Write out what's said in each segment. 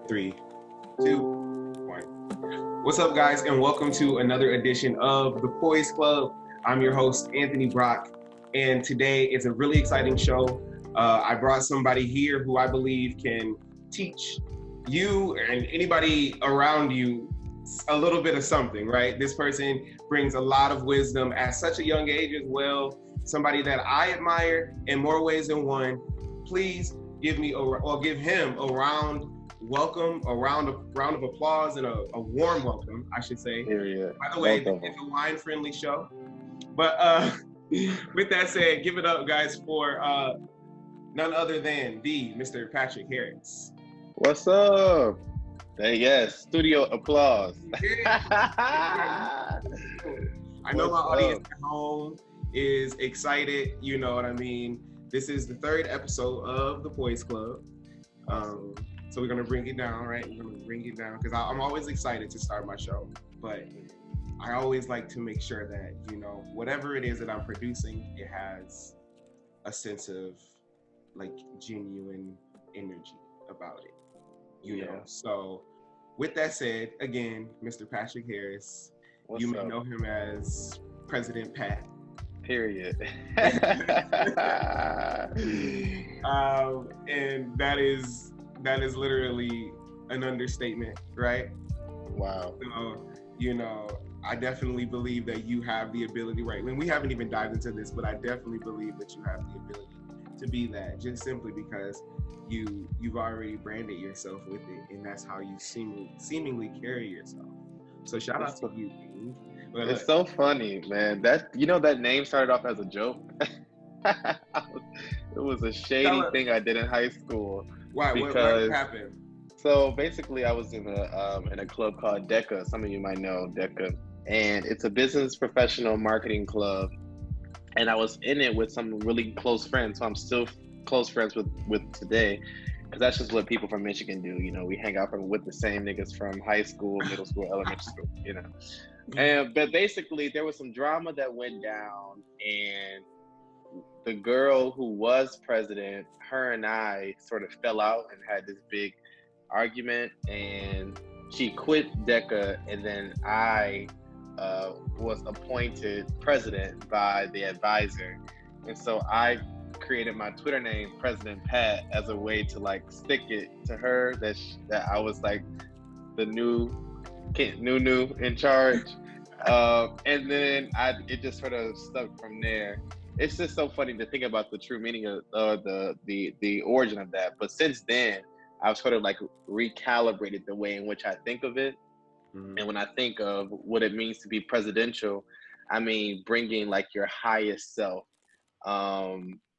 Three, two, one. What's up, guys, and welcome to another edition of the Poise Club. I'm your host, Anthony Brock, and today is a really exciting show. I brought somebody here who I believe can teach you and anybody around you a little bit of something, right? This person brings a lot of wisdom at such a young age as well. Somebody that I admire in more ways than one. Please give him a round of applause and a warm welcome, I should say. Period. By the way, it's a wine-friendly show. But with that said, give it up, guys, for none other than the Mr. Patrick Harris. What's up? Yes, studio applause. I know my audience at home is excited. You know what I mean? This is the third episode of the Poise Club. So we're gonna bring it down, right? We're gonna bring it down because I'm always excited to start my show, but I always like to make sure that, you know, whatever it is that I'm producing, it has a sense of like genuine energy about it, you know? So with that said, again, Mr. Patrick Harris, you may know him as President Pat. Period. And that is literally an understatement, right? Wow. So, you know, I definitely believe that you have the ability, right? And we haven't even dived into this, but I definitely believe that you have the ability to be that, just simply because you've already branded yourself with it, and that's how you seemingly carry yourself. So shout out to you, King. But it's so funny, man. That name started off as a joke. It was a shady thing I did in high school. Why? What happened? So basically, I was in a club called DECA. Some of you might know DECA, and it's a business professional marketing club. And I was in it with some really close friends, so I'm still close friends with today, because that's just what people from Michigan do. You know, we hang out with the same niggas from high school, middle school, elementary school. You know, but basically there was some drama that went down, and the girl who was president, her and I sort of fell out and had this big argument, and she quit DECA, and then I was appointed president by the advisor. And so I created my Twitter name, President Pat, as a way to like stick it to her that I was like the new in charge. And then it just sort of stuck from there. It's just so funny to think about the true meaning of the origin of that. But since then, I've sort of like recalibrated the way in which I think of it. Mm-hmm. And when I think of what it means to be presidential, I mean, bringing like your highest self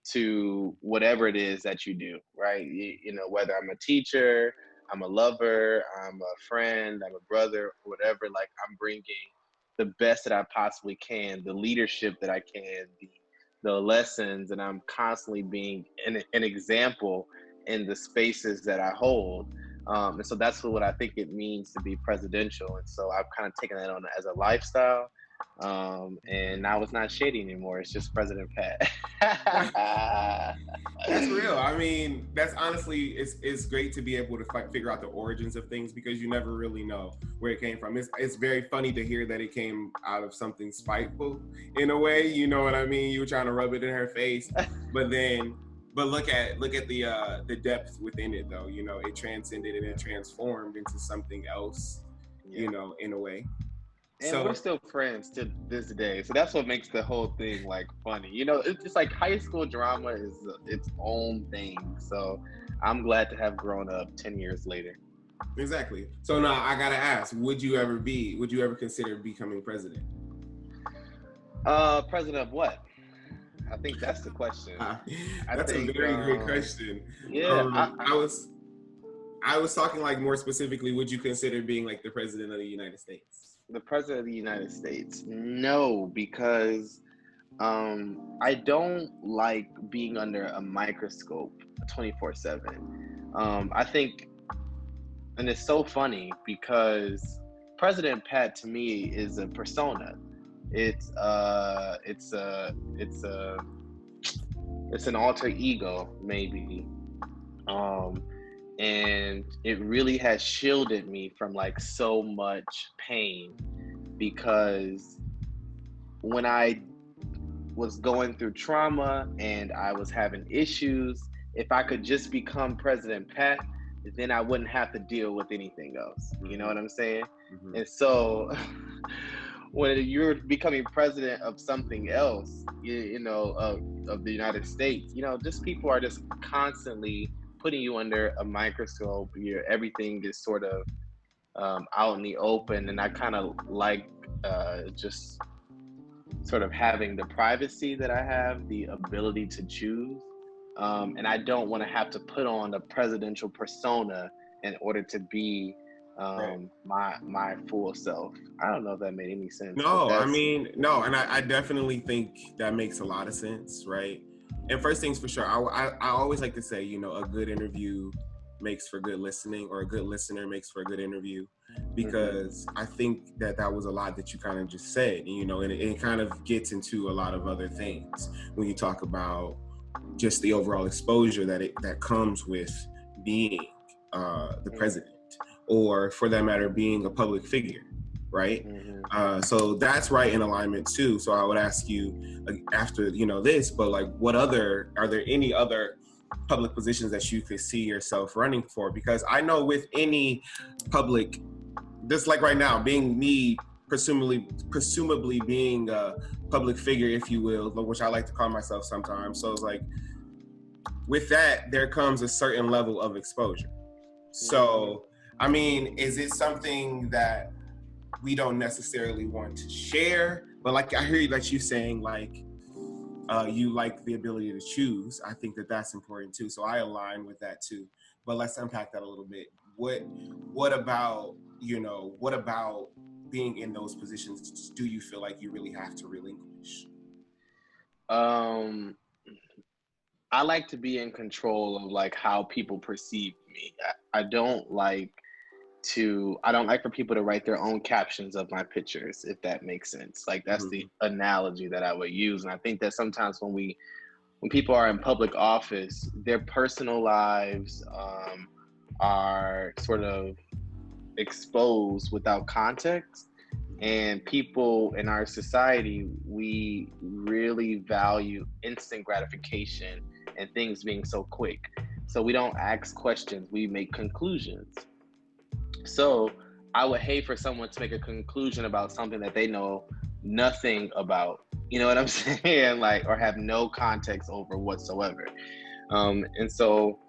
to whatever it is that you do, right? You know, whether I'm a teacher, I'm a lover, I'm a friend, I'm a brother, whatever, like I'm bringing the best that I possibly can, the leadership that I can, the lessons, and I'm constantly being an example in the spaces that I hold. And so that's what I think it means to be presidential. And so I've kind of taken that on as a lifestyle. And now it's not shady anymore. It's just President Pat. That's real. I mean, that's honestly, it's great to be able to figure out the origins of things, because you never really know where it came from. It's very funny to hear that it came out of something spiteful in a way. You know what I mean? You were trying to rub it in her face, but look at the depth within it, though. You know, it transcended and it transformed into something else. You know, in a way. And we're still friends to this day. So that's what makes the whole thing like funny. You know, it's just like high school drama is its own thing. So I'm glad to have grown up 10 years later. Exactly. So now I gotta ask, would you ever consider becoming president? President of what? I think that's the question. That's a very great question. Yeah. I was talking like more specifically, would you consider being like the president of the United States? The president of the United States? No, because I don't like being under a microscope 24/7. I think, and it's so funny because President Pat to me is a persona. It's an alter ego, maybe. And it really has shielded me from like so much pain, because when I was going through trauma and I was having issues, if I could just become President Pat, then I wouldn't have to deal with anything else. You know what I'm saying? Mm-hmm. And so when you're becoming president of something else, you know, of the United States, you know, just people are just constantly putting you under a microscope. Everything is sort of out in the open, and I kind of like just sort of having the privacy that I have, the ability to choose. And I don't want to have to put on a presidential persona in order to be my full self. I don't know if that made any sense. No, I mean, no, and I definitely think that makes a lot of sense, right? And first things for sure, I always like to say, you know, a good interview makes for good listening, or a good listener makes for a good interview, because I think that was a lot that you kind of just said, you know, and it kind of gets into a lot of other things when you talk about just the overall exposure that comes with being the president, or for that matter, being a public figure, right? So that's right in alignment too. So I would ask you after, you know, this, but like, are there any other public positions that you could see yourself running for? Because I know with any public, just like right now, being me, presumably being a public figure, if you will, which I like to call myself sometimes. So it's like, with that, there comes a certain level of exposure. So, I mean, is it something that we don't necessarily want to share? But like, I hear you, like you saying, like, you like the ability to choose. I think that that's important too. So I align with that too. But let's unpack that a little bit. What about, you know, what about being in those positions do you feel like you really have to relinquish? I like to be in control of like how people perceive me. I don't like for people to write their own captions of my pictures, if that makes sense. Like, that's the analogy that I would use. And I think that sometimes when people are in public office, their personal lives are sort of exposed without context. And people in our society, we really value instant gratification and things being so quick. So we don't ask questions, we make conclusions. So I would hate for someone to make a conclusion about something that they know nothing about. You know what I'm saying? Like, or have no context over whatsoever. And so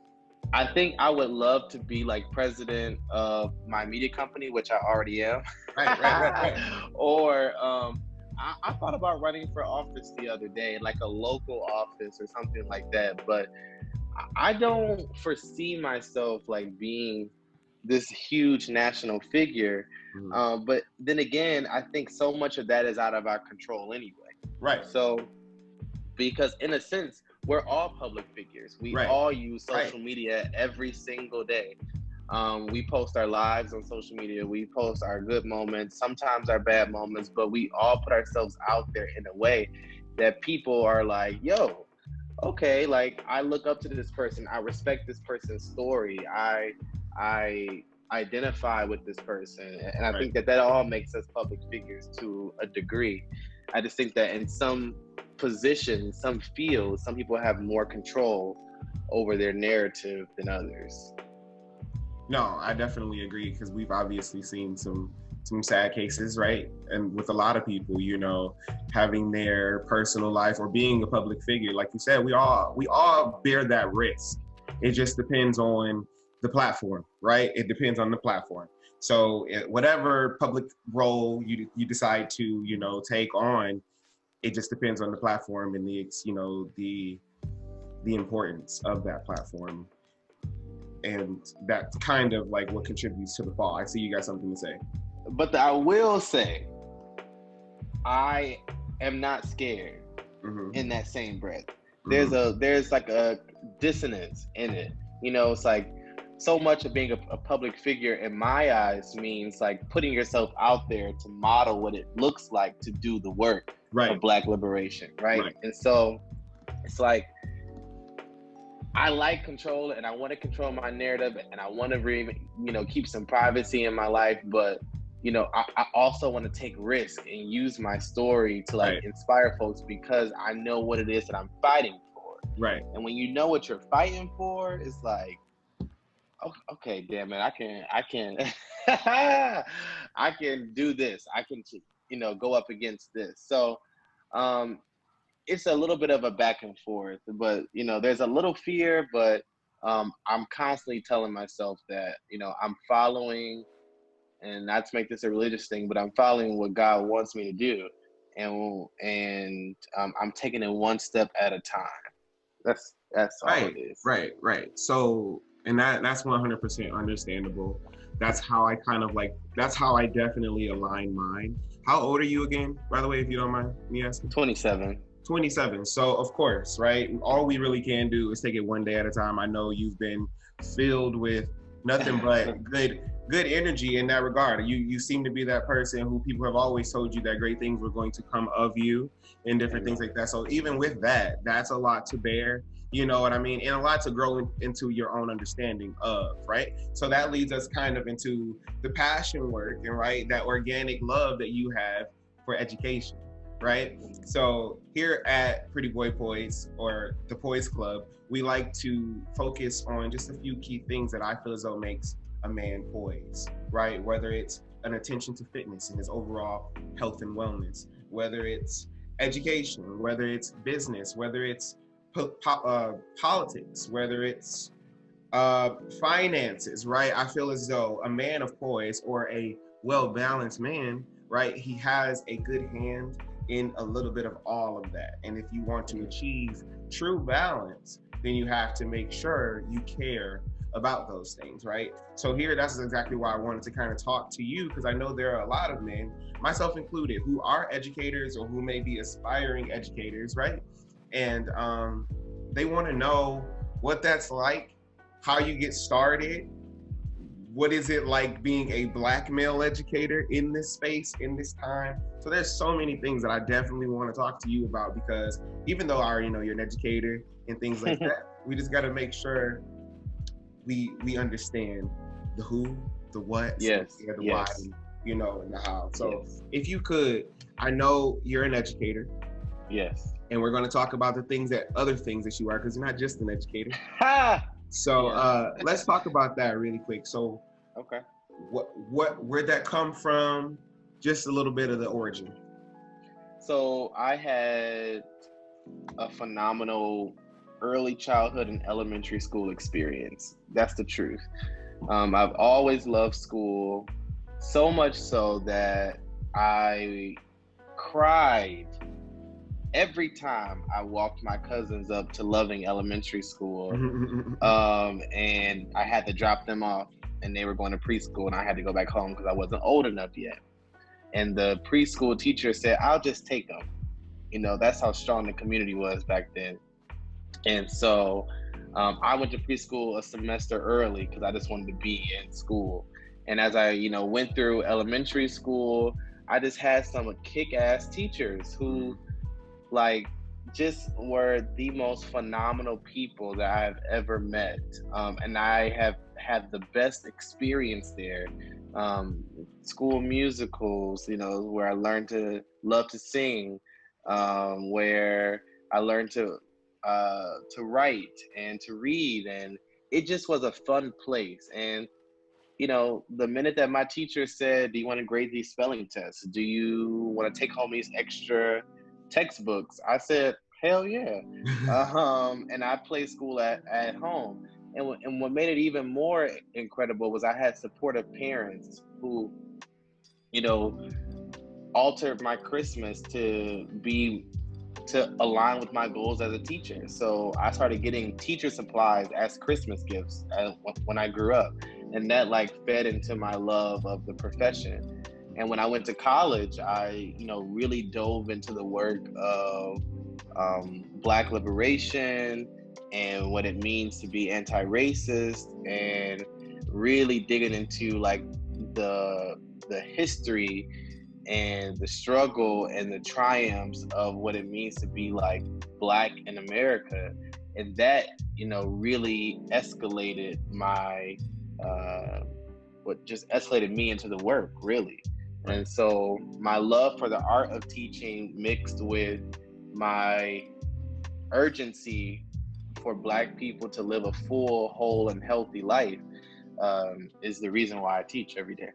I think I would love to be like president of my media company, which I already am. Right. Or I thought about running for office the other day, like a local office or something like that. But I don't foresee myself like being this huge national figure. But then again, I think so much of that is out of our control anyway. Right. So, because in a sense, we're all public figures. We all use social media every single day. We post our lives on social media. We post our good moments, sometimes our bad moments, but we all put ourselves out there in a way that people are like, yo, okay, like, I look up to this person. I respect this person's story. I identify with this person. And I think that all makes us public figures to a degree. I just think that in some positions, some fields, some people have more control over their narrative than others. No, I definitely agree, because we've obviously seen some sad cases, right? And with a lot of people, you know, having their personal life or being a public figure, like you said, we all bear that risk. It just depends on the platform, right? It depends on the platform. So whatever public role you decide to, you know, take on, it just depends on the platform and the, you know, the importance of that platform. And that's kind of like what contributes to the fall. I see you got something to say. But I will say, I am not scared in that same breath. There's like a dissonance in it. You know, it's like, so much of being a public figure in my eyes means like putting yourself out there to model what it looks like to do the work of Black liberation, right? And so it's like, I like control, and I want to control my narrative, and I want to keep some privacy in my life, but I also want to take risk and use my story to like Right. inspire folks, because I know what it is that I'm fighting for. Right. And when you know what you're fighting for, it's like, okay, damn it, I can I can do this. I can go up against this. So um it's a little bit of a back and forth, but there's a little fear, but I'm constantly telling myself that I'm following, and not to make this a religious thing, but I'm following what God wants me to do, and I'm taking it one step at a time. That's all Right. it is. Right. So, and that's 100% understandable. That's how I definitely align mine. How old are you again, by the way, if you don't mind me asking? 27. 27. So of course, right, all we really can do is take it one day at a time. I know you've been filled with nothing but good energy in that regard. You seem to be that person who people have always told you that great things were going to come of you and different things like that. So even with that, that's a lot to bear, you know what I mean, and a lot to grow into your own understanding of, right? So that leads us kind of into the passion work and right, that organic love that you have for education, right? So here at Pretty Boy Poise, or the Poise Club, we like to focus on just a few key things that I feel as though makes a man poise, right? Whether it's an attention to fitness and his overall health and wellness, whether it's education, whether it's business, whether it's politics, whether it's finances, right? I feel as though a man of poise, or a well-balanced man, right, he has a good hand in a little bit of all of that. And if you want to achieve true balance, then you have to make sure you care about those things, right? So here, that's exactly why I wanted to kind of talk to you, because I know there are a lot of men, myself included, who are educators or who may be aspiring educators, right? And they want to know what that's like, how you get started, what is it like being a Black male educator in this space, in this time. So there's so many things that I definitely want to talk to you about, because even though I already know you're an educator and things like that, we just got to make sure we understand the who, the what, Yes, the yes, why, and the how. So yes, if you could, I know you're an educator, yes. and we're going to talk about other things that you are, because you're not just an educator. Ha! So Yeah. let's talk about that really quick. So Okay. where'd that come from? Just a little bit of the origin. So I had a phenomenal early childhood and elementary school experience. That's the truth. I've always loved school, so much so that I cried every time I walked my cousins up to Loving Elementary School, and I had to drop them off, and they were going to preschool, and I had to go back home because I wasn't old enough yet. And the preschool teacher said, "I'll just take them." That's how strong the community was back then. And so I went to preschool a semester early because I just wanted to be in school. And as I, went through elementary school, I just had some kick-ass teachers who like just were the most phenomenal people that I've ever met. And I have had the best experience there. School musicals, where I learned to love to sing, where I learned to write and to read, and it just was a fun place. And the minute that my teacher said, "Do you want to grade these spelling tests? Do you want to take home these extra textbooks?" I said, "Hell yeah." And I played school at home. And what made it even more incredible was I had supportive parents who, altered my Christmas to align with my goals as a teacher. So I started getting teacher supplies as Christmas gifts when I grew up. And that fed into my love of the profession. And when I went to college, I, really dove into the work of Black liberation and what it means to be anti-racist, and really digging into the history and the struggle and the triumphs of what it means to be Black in America. And that, you know, really escalated my, what just escalated me into the work, really. And so my love for the art of teaching mixed with my urgency for Black people to live a full, whole, and healthy life is the reason why I teach every day.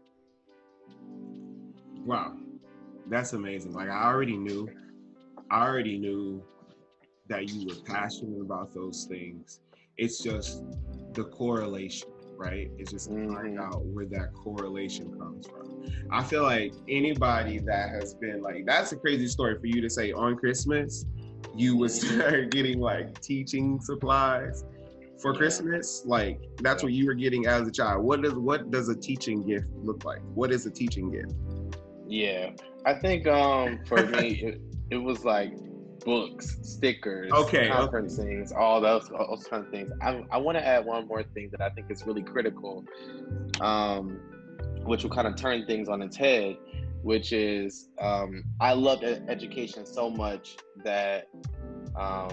Wow, that's amazing. Like I already knew that you were passionate about those things. It's just the correlation, right? It's just find out where that correlation comes from. I feel like anybody that has been like, that's a crazy story for you to say on Christmas, you would start getting like teaching supplies for Christmas. Like that's what you were getting as a child. What does a teaching gift look like? What is a teaching gift? Yeah, I think for me it was like books, stickers, conference things, all those kind of things. I want to add one more thing that I think is really critical, which will kind of turn things on its head, which is I loved education so much that I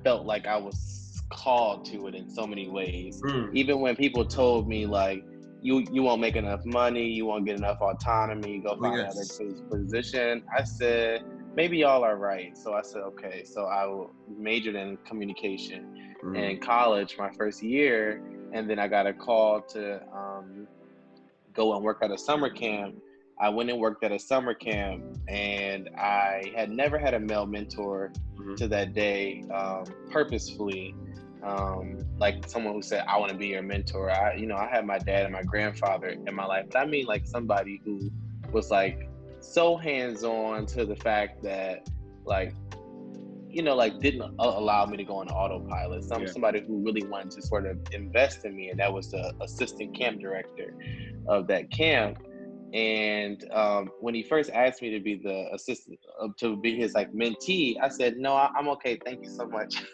felt like I was called to it in so many ways. Even when people told me like, you won't make enough money, you won't get enough autonomy, go find another position. I said, maybe y'all are right. So I said, okay. So I majored in communication in college my first year. And then I got a call to go and work at a summer camp. I went and worked at a summer camp, and I had never had a male mentor to that day, purposefully. Like someone who said, I want to be your mentor. I had my dad and my grandfather in my life, but I mean like somebody who was like so hands-on to the fact that like, like didn't allow me to go on autopilot. Somebody who really wanted to sort of invest in me, and that was the assistant camp director of that camp. And when he first asked me to be the assistant, to be his like mentee, I said, no, I'm okay. Thank you so much.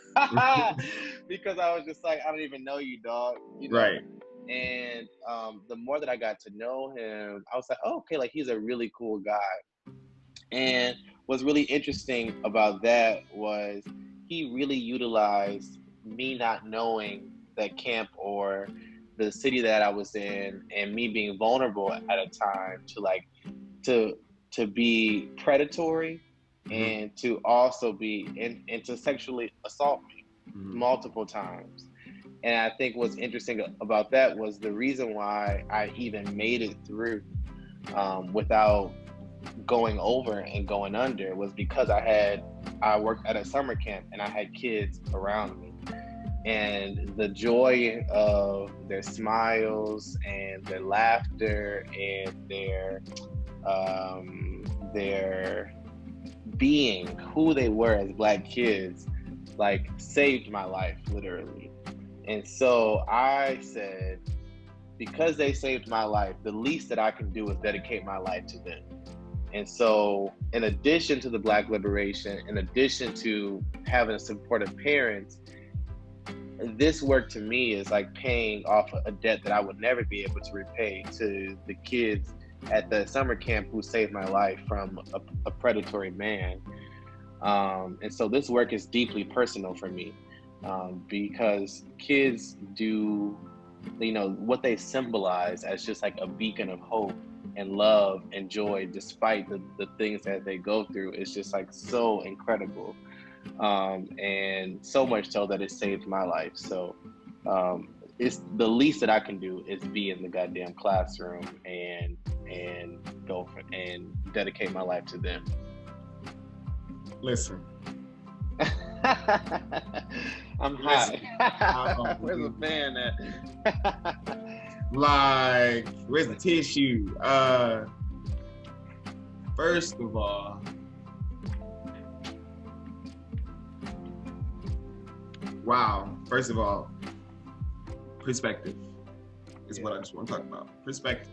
Because I was just like, I don't even know you, dog. Right. And the more that I got to know him, I was like, oh, okay, like he's a really cool guy. And what's really interesting about that was he really utilized me not knowing that camp or the city that I was in, and me being vulnerable at a time to be predatory and to also be and to sexually assault me multiple times. And I think what's interesting about that was the reason why I even made it through without going over and going under was because I worked at a summer camp and I had kids around me. And the joy of their smiles and their laughter and their being who they were as Black kids, like saved my life, literally. And so I said, because they saved my life, the least that I can do is dedicate my life to them. And so in addition to the Black liberation, in addition to having supportive parents, this work to me is like paying off a debt that I would never be able to repay to the kids at the summer camp who saved my life from a predatory man. And so this work is deeply personal for me because kids do, what they symbolize as just like a beacon of hope and love and joy despite the things that they go through is just like so incredible. And so much so that it saved my life. So it's the least that I can do is be in the goddamn classroom and go and dedicate my life to them. Listen. I'm high. Where's the fan at? Like, where's the tissue? First of all, wow. First of all, perspective is what I just want to talk about. Perspective.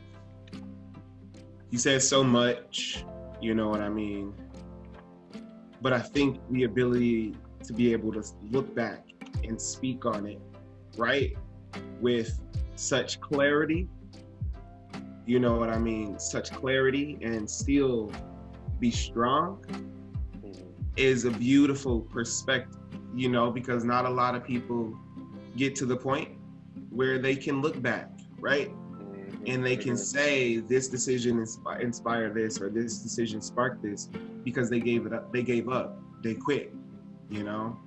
You said so much, you know what I mean? But I think the ability to be able to look back and speak on it, right? With such clarity, you know what I mean? Such clarity and still be strong is a beautiful perspective. you know, because not a lot of people get to the point where they can look back, right? And they can say this decision inspired this, or this decision sparked this, because they gave up, they quit, you know,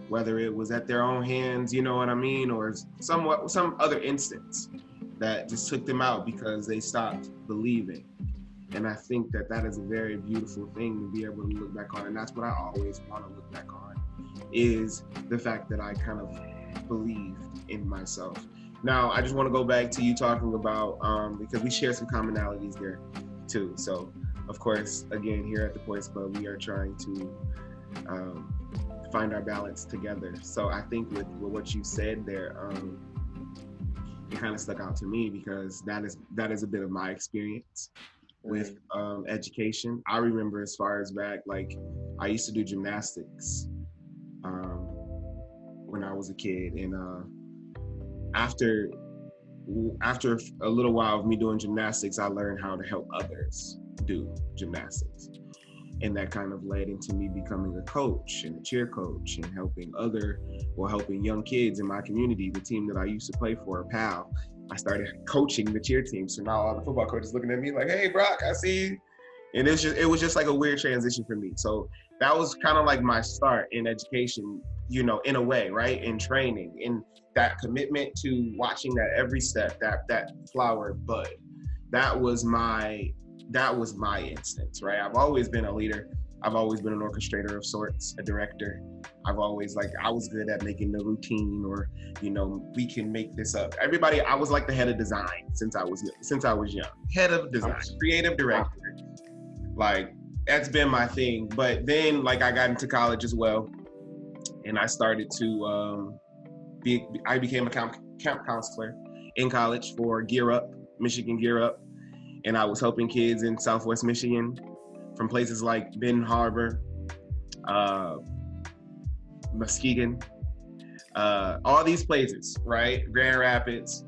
whether it was at their own hands, you know what I mean, or some other instance that just took them out because they stopped believing. And I think that is a very beautiful thing to be able to look back on. And that's what I always want to look back on, is the fact that I kind of believed in myself. Now, I just want to go back to you talking about, because we share some commonalities there too. So, of course, again, here at the Poise Club, we are trying to find our balance together. So I think with what you said there, it kind of stuck out to me, because that is a bit of my experience with education. I remember as far as back, like, I used to do gymnastics when I was a kid, and after a little while of me doing gymnastics, I learned how to help others do gymnastics. And that kind of led into me becoming a coach and a cheer coach, and helping young kids in my community. The team that I used to play for, PAL, I started coaching the cheer team. So now all the football coaches looking at me like, "Hey, Brock, I see you." And it was just like a weird transition for me. So that was kind of like my start in education, you know, in a way, right? In training, in that commitment to watching that every step, that flower bud. That was my instance, right? I've always been a leader. I've always been an orchestrator of sorts, a director. I was good at making the routine, or, you know, we can make this up. I was like the head of design since I was young. Head of design, creative director. Like, that's been my thing. But then, like, I got into college as well, and I started to I became a camp counselor in college for Michigan Gear Up. And I was helping kids in Southwest Michigan from places like Benton Harbor, Muskegon, all these places, right? Grand Rapids.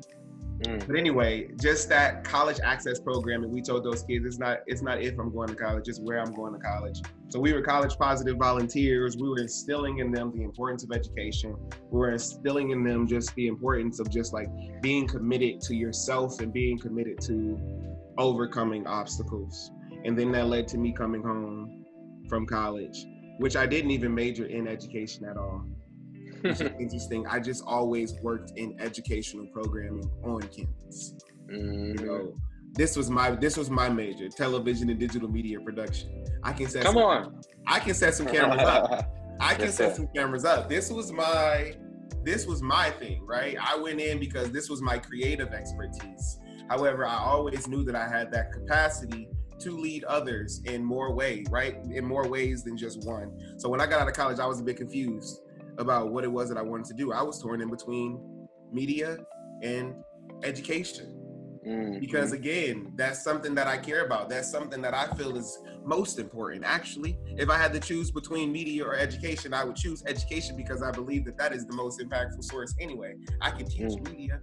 But anyway, just that college access program, and we told those kids, it's not if I'm going to college, it's where I'm going to college. So we were college positive volunteers. We were instilling in them the importance of education. We were instilling in them just the importance of just like being committed to yourself and being committed to overcoming obstacles. And then that led to me coming home from college, which I didn't even major in education at all. Which is interesting. I just always worked in educational programming on campus. You know, this was my major: television and digital media production. I can set some cameras up. I can set some cameras up. This was my thing, right? I went in because this was my creative expertise. However, I always knew that I had that capacity to lead others in more ways, right? In more ways than just one. So when I got out of college, I was a bit confused about what it was that I wanted to do. I was torn in between media and education. Because again, that's something that I care about. That's something that I feel is most important. Actually, if I had to choose between media or education, I would choose education, because I believe that is the most impactful source anyway. I can teach media,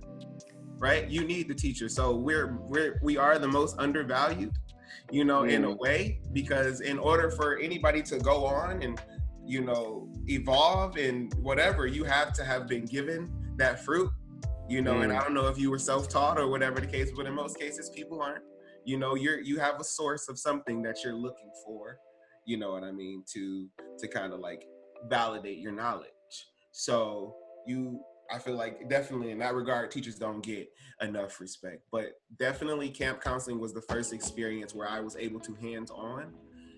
right? You need the teacher. So we are the most undervalued, you know, in a way, because in order for anybody to go on and, you know, evolve and whatever, you have to have been given that fruit, you know. And I don't know if you were self-taught or whatever the case, but in most cases people aren't. You know, you have a source of something that you're looking for, you know what I mean, to kind of like validate your knowledge. So I feel like definitely in that regard, teachers don't get enough respect. But definitely camp counseling was the first experience where I was able to hands-on,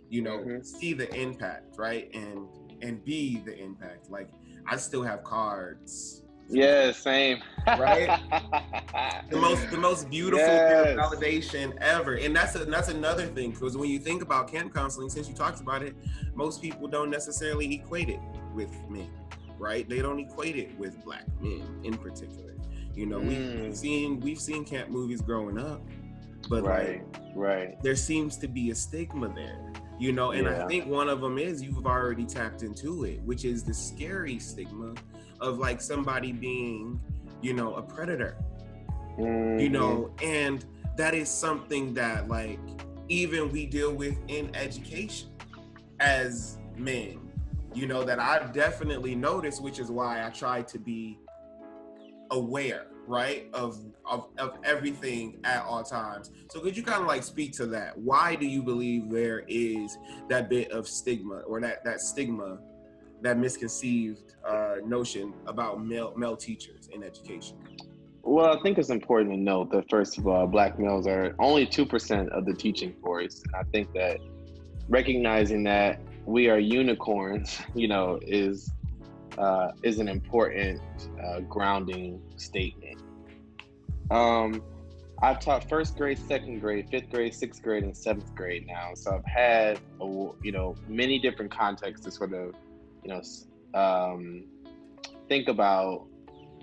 you know, see the impact, right? And be the impact. Like, I still have cards. Yeah, same. Right? the most beautiful validation ever. And that's another thing, because when you think about camp counseling, since you talked about it, most people don't necessarily equate it with men, right? They don't equate it with Black men in particular. You know, we've seen camp movies growing up, but there seems to be a stigma there. You know, and I think one of them is, you've already tapped into it, which is the scary stigma of like somebody being, you know, a predator, you know, and that is something that like even we deal with in education as men, you know, that I've definitely noticed, which is why I try to be aware, right, of everything at all times. So could you kind of like speak to that? Why do you believe there is that bit of stigma, or that stigma, that misconceived notion about male teachers in education? Well, I think it's important to note that, first of all, Black males are only 2% of the teaching force. And I think that recognizing that we are unicorns, is an important grounding statement. I've taught first grade, second grade, fifth grade, sixth grade, and seventh grade now. So I've had, many different contexts to sort of, think about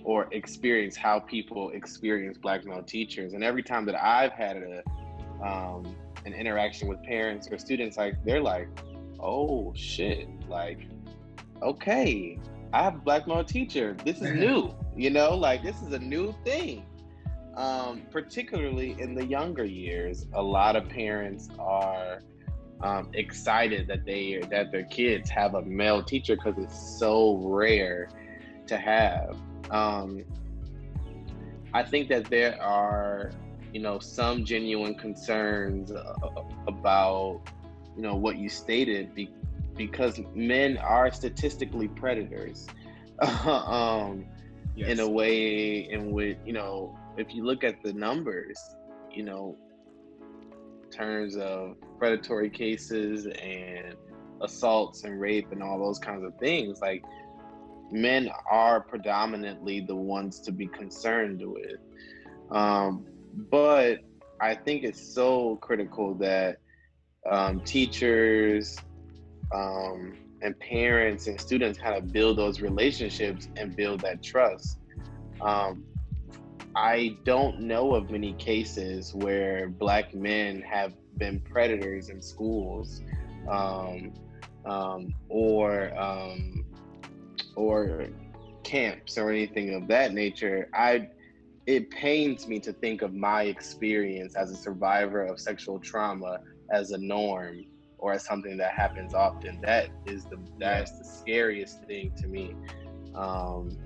or experience how people experience Black male teachers. And every time that I've had an interaction with parents or students, like, they're like, oh shit, like, okay, I have a Black male teacher. This is new, like, this is a new thing. Particularly in the younger years, a lot of parents are excited that their kids have a male teacher because it's so rare to have. I think that there are, some genuine concerns about, what you stated, because men are statistically predators. Yes. In a way in which, if you look at the numbers, in terms of predatory cases and assaults and rape and all those kinds of things, like, men are predominantly the ones to be concerned with. But I think it's so critical that teachers and parents and students kind of build those relationships and build that trust. I don't know of many cases where Black men have been predators in schools, or camps or anything of that nature. It pains me to think of my experience as a survivor of sexual trauma as a norm, or as something that happens often. That's the scariest thing to me.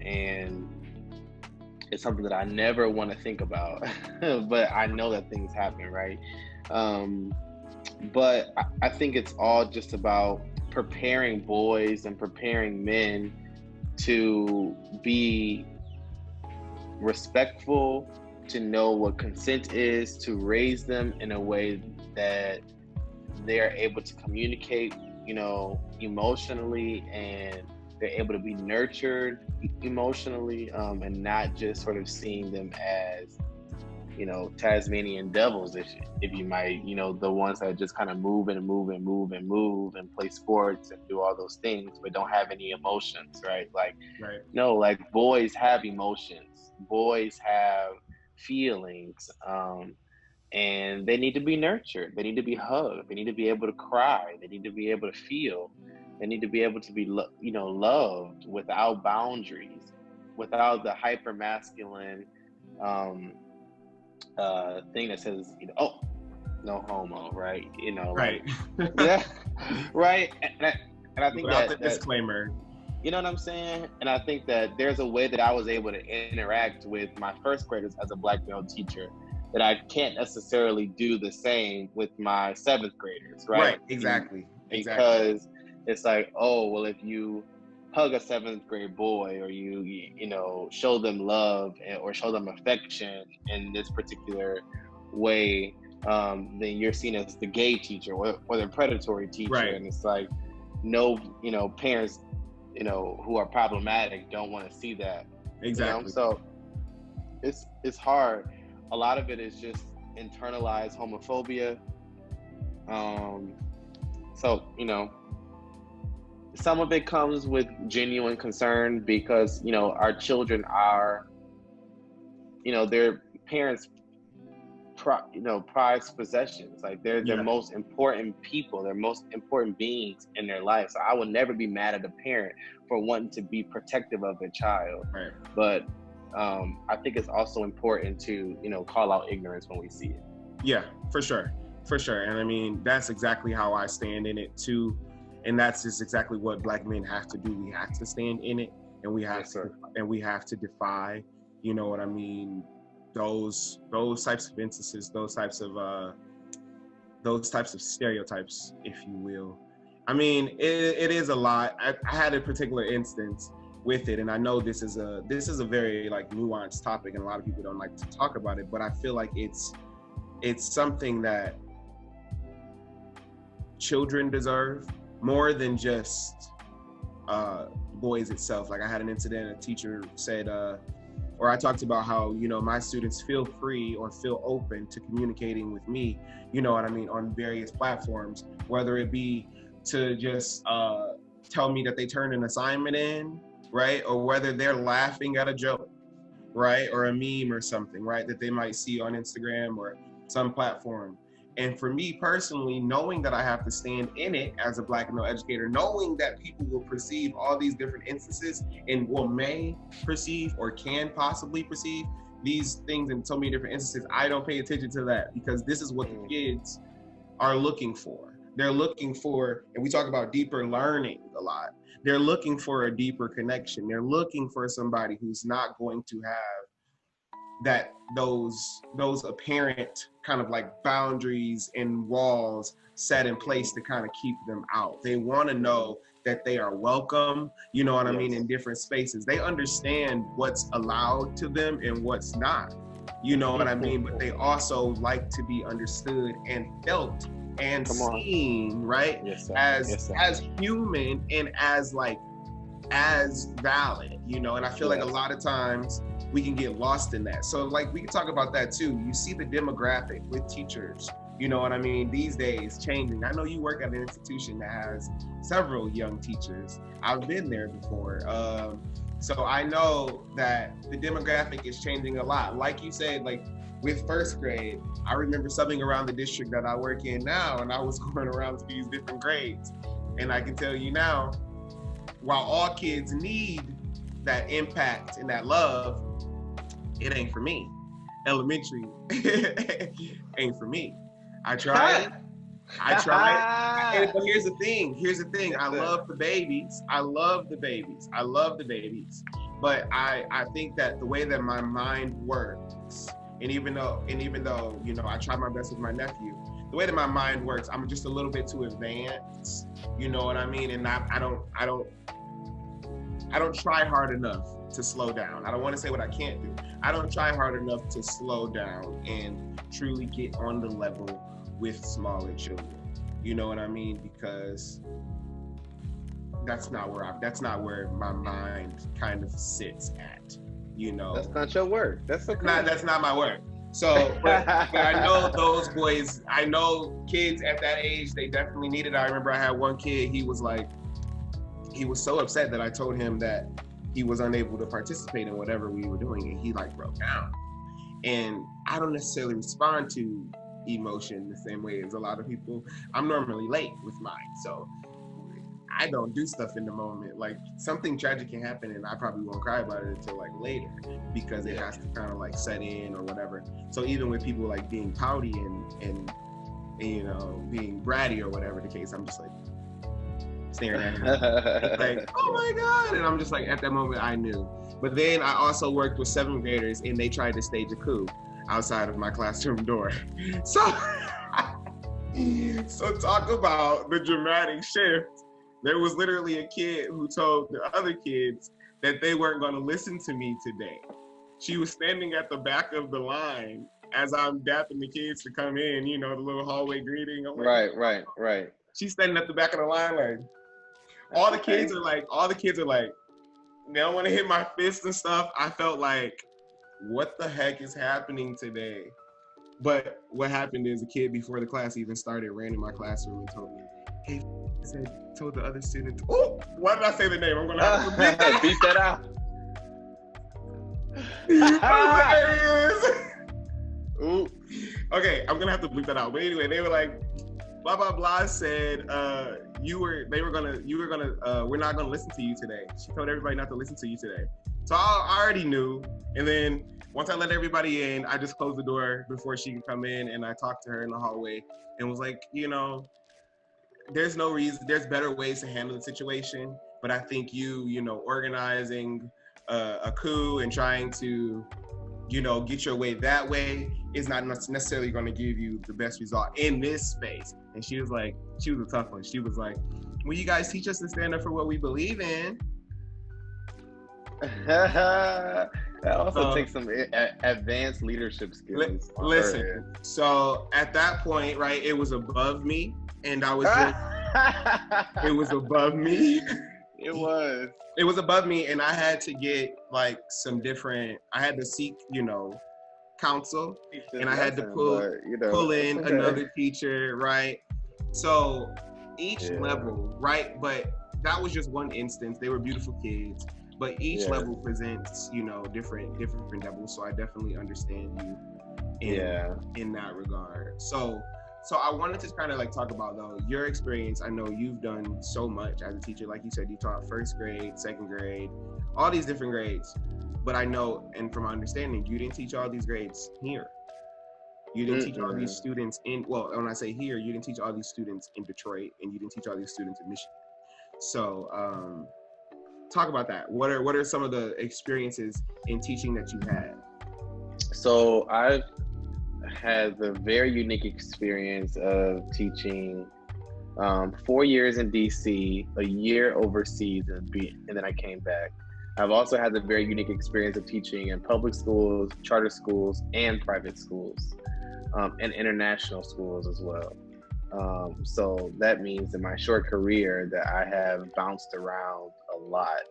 And it's something that I never want to think about, but I know that things happen, right? But I think it's all just about preparing boys and preparing men to be respectful, to know what consent is, to raise them in a way that they're able to communicate, emotionally, and they're able to be nurtured emotionally, and not just sort of seeing them as, Tasmanian devils, if you might, the ones that just kind of move and move and move and move and play sports and do all those things, but don't have any emotions, right? Like, Right. no, like, boys have emotions, boys have feelings, and they need to be nurtured. They need to be hugged. They need to be able to cry. They need to be able to feel. They need to be able to be, loved without boundaries, without the hyper masculine thing that says, oh, no homo, right? Right. Like, yeah, right. And I think Without that the disclaimer. you know what I'm saying? And I think that there's a way that I was able to interact with my first graders as a Black male teacher that I can't necessarily do the same with my seventh graders, right? Right. Exactly. Because it's like, oh, well, if you hug a seventh grade boy, or you show them love, or show them affection in this particular way, then you're seen as the gay teacher, or the predatory teacher. Right. And it's like, no, parents, who are problematic don't want to see that. Exactly. So it's hard. A lot of it is just internalized homophobia. So, some of it comes with genuine concern because, our children are, their parents, prized possessions. Like, they're their most important people, their most important beings in their life. So I would never be mad at a parent for wanting to be protective of their child. Right. But I think it's also important to, call out ignorance when we see it. Yeah, for sure. And I mean, that's exactly how I stand in it too. And that's just exactly what Black men have to do. We have to stand in it, and we have to defy, you know what I mean, those types of instances, those types of stereotypes, if you will. I mean, it is a lot. I had a particular instance with it, and I know this is a very like nuanced topic, and a lot of people don't like to talk about it, but I feel like it's something that children deserve more than just boys itself. Like I had an incident, a teacher said, or I talked about how, you know, my students feel free or feel open to communicating with me, you know what I mean, on various platforms, whether it be to just tell me that they turned an assignment in, right? Or whether they're laughing at a joke, right? Or a meme or something, right? That they might see on Instagram or some platform. And for me personally, knowing that I have to stand in it as a Black and male educator, knowing that people will perceive all these different instances and may perceive or can possibly perceive these things in so many different instances, I don't pay attention to that, because this is what the kids are looking for. They're looking for, and we talk about deeper learning a lot, they're looking for a deeper connection. They're looking for somebody who's not going to have that those apparent kind of like boundaries and walls set in place to kind of keep them out. They want to know that they are welcome, you know what I mean, in different spaces. They understand what's allowed to them and what's not, you know what I mean, but they also like to be understood and felt and seen, right? As human and as valid, you know. And I feel like a lot of times we can get lost in that. So like we can talk about that too. You see the demographic with teachers, you know what I mean, these days changing. I know you work at an institution that has several young teachers. I've been there before. So I know that the demographic is changing a lot. Like you said, like with first grade, I remember subbing around the district that I work in now, and I was going around to these different grades. And I can tell you now, while all kids need that impact and that love, it ain't for me. Elementary ain't for me. I tried. But here's the thing. I love the babies. But I think that the way that my mind works, and even though, you know, I try my best with my nephew, the way that my mind works, I'm just a little bit too advanced, you know what I mean? And I don't try hard enough to slow down. I don't want to say what I can't do. I don't try hard enough to slow down and truly get on the level with smaller children. You know what I mean? Because that's not where my mind kind of sits at, you know. That's not your work. That's okay. That's not my work. So, but I know those boys, I know kids at that age, they definitely need it. I remember I had one kid, he was so upset that I told him that he was unable to participate in whatever we were doing, and he like broke down. And I don't necessarily respond to emotion the same way as a lot of people. I'm normally late with mine, so I don't do stuff in the moment. Like something tragic can happen and I probably won't cry about it until like later, because it has to kind of like set in or whatever. So even with people like being pouty and you know, being bratty or whatever the case, I'm just like staring at him like, oh my God. And I'm just like, at that moment I knew. But then I also worked with 7th graders, and they tried to stage a coup outside of my classroom door. So talk about the dramatic shift. There was literally a kid who told the other kids that they weren't going to listen to me today. She was standing at the back of the line as I'm dapping the kids to come in, you know, the little hallway greeting. Like, right. She's standing at the back of the line, like, all the kids are like, they don't want to hit my fist and stuff. I felt like, what the heck is happening today? But what happened is a kid before the class even started ran in my classroom and told me, hey, told the other student, oh, why did I say the name? I'm gonna have to beat that out. Ooh. Okay, I'm gonna have to bleep that out. But anyway, they were like, blah blah blah said we're not gonna listen to you today. She told everybody not to listen to you today. So I already knew. And then once I let everybody in, I just closed the door before she could come in, and I talked to her in the hallway and was like, you know, there's no reason, there's better ways to handle the situation. But I think organizing a coup and trying to, get your way that way is not necessarily going to give you the best result in this space. And she was a tough one. She was like, will you guys teach us to stand up for what we believe in? That also takes some advanced leadership skills. Listen, so at that point, right, it was above me, and I was just, it was above me. It was above me, and I had to get I had to seek, counsel, and I had to pull in another teacher, right? So each level, right? But that was just one instance. They were beautiful kids. But each level presents, different levels. So I definitely understand you in that regard. So I wanted to kind of talk about though your experience. I know you've done so much as a teacher. Like you said, you taught first grade, second grade, all these different grades. But I know, and from my understanding, you didn't teach all these grades here. You didn't teach all these students when I say here, you didn't teach all these students in Detroit, and you didn't teach all these students in Michigan. So talk about that. What are some of the experiences in teaching that you had? So I've had the very unique experience of teaching 4 years in DC, a year overseas, and then I came back. I've also had the very unique experience of teaching in public schools, charter schools, and private schools, and international schools as well. So that means in my short career that I have bounced around a lot.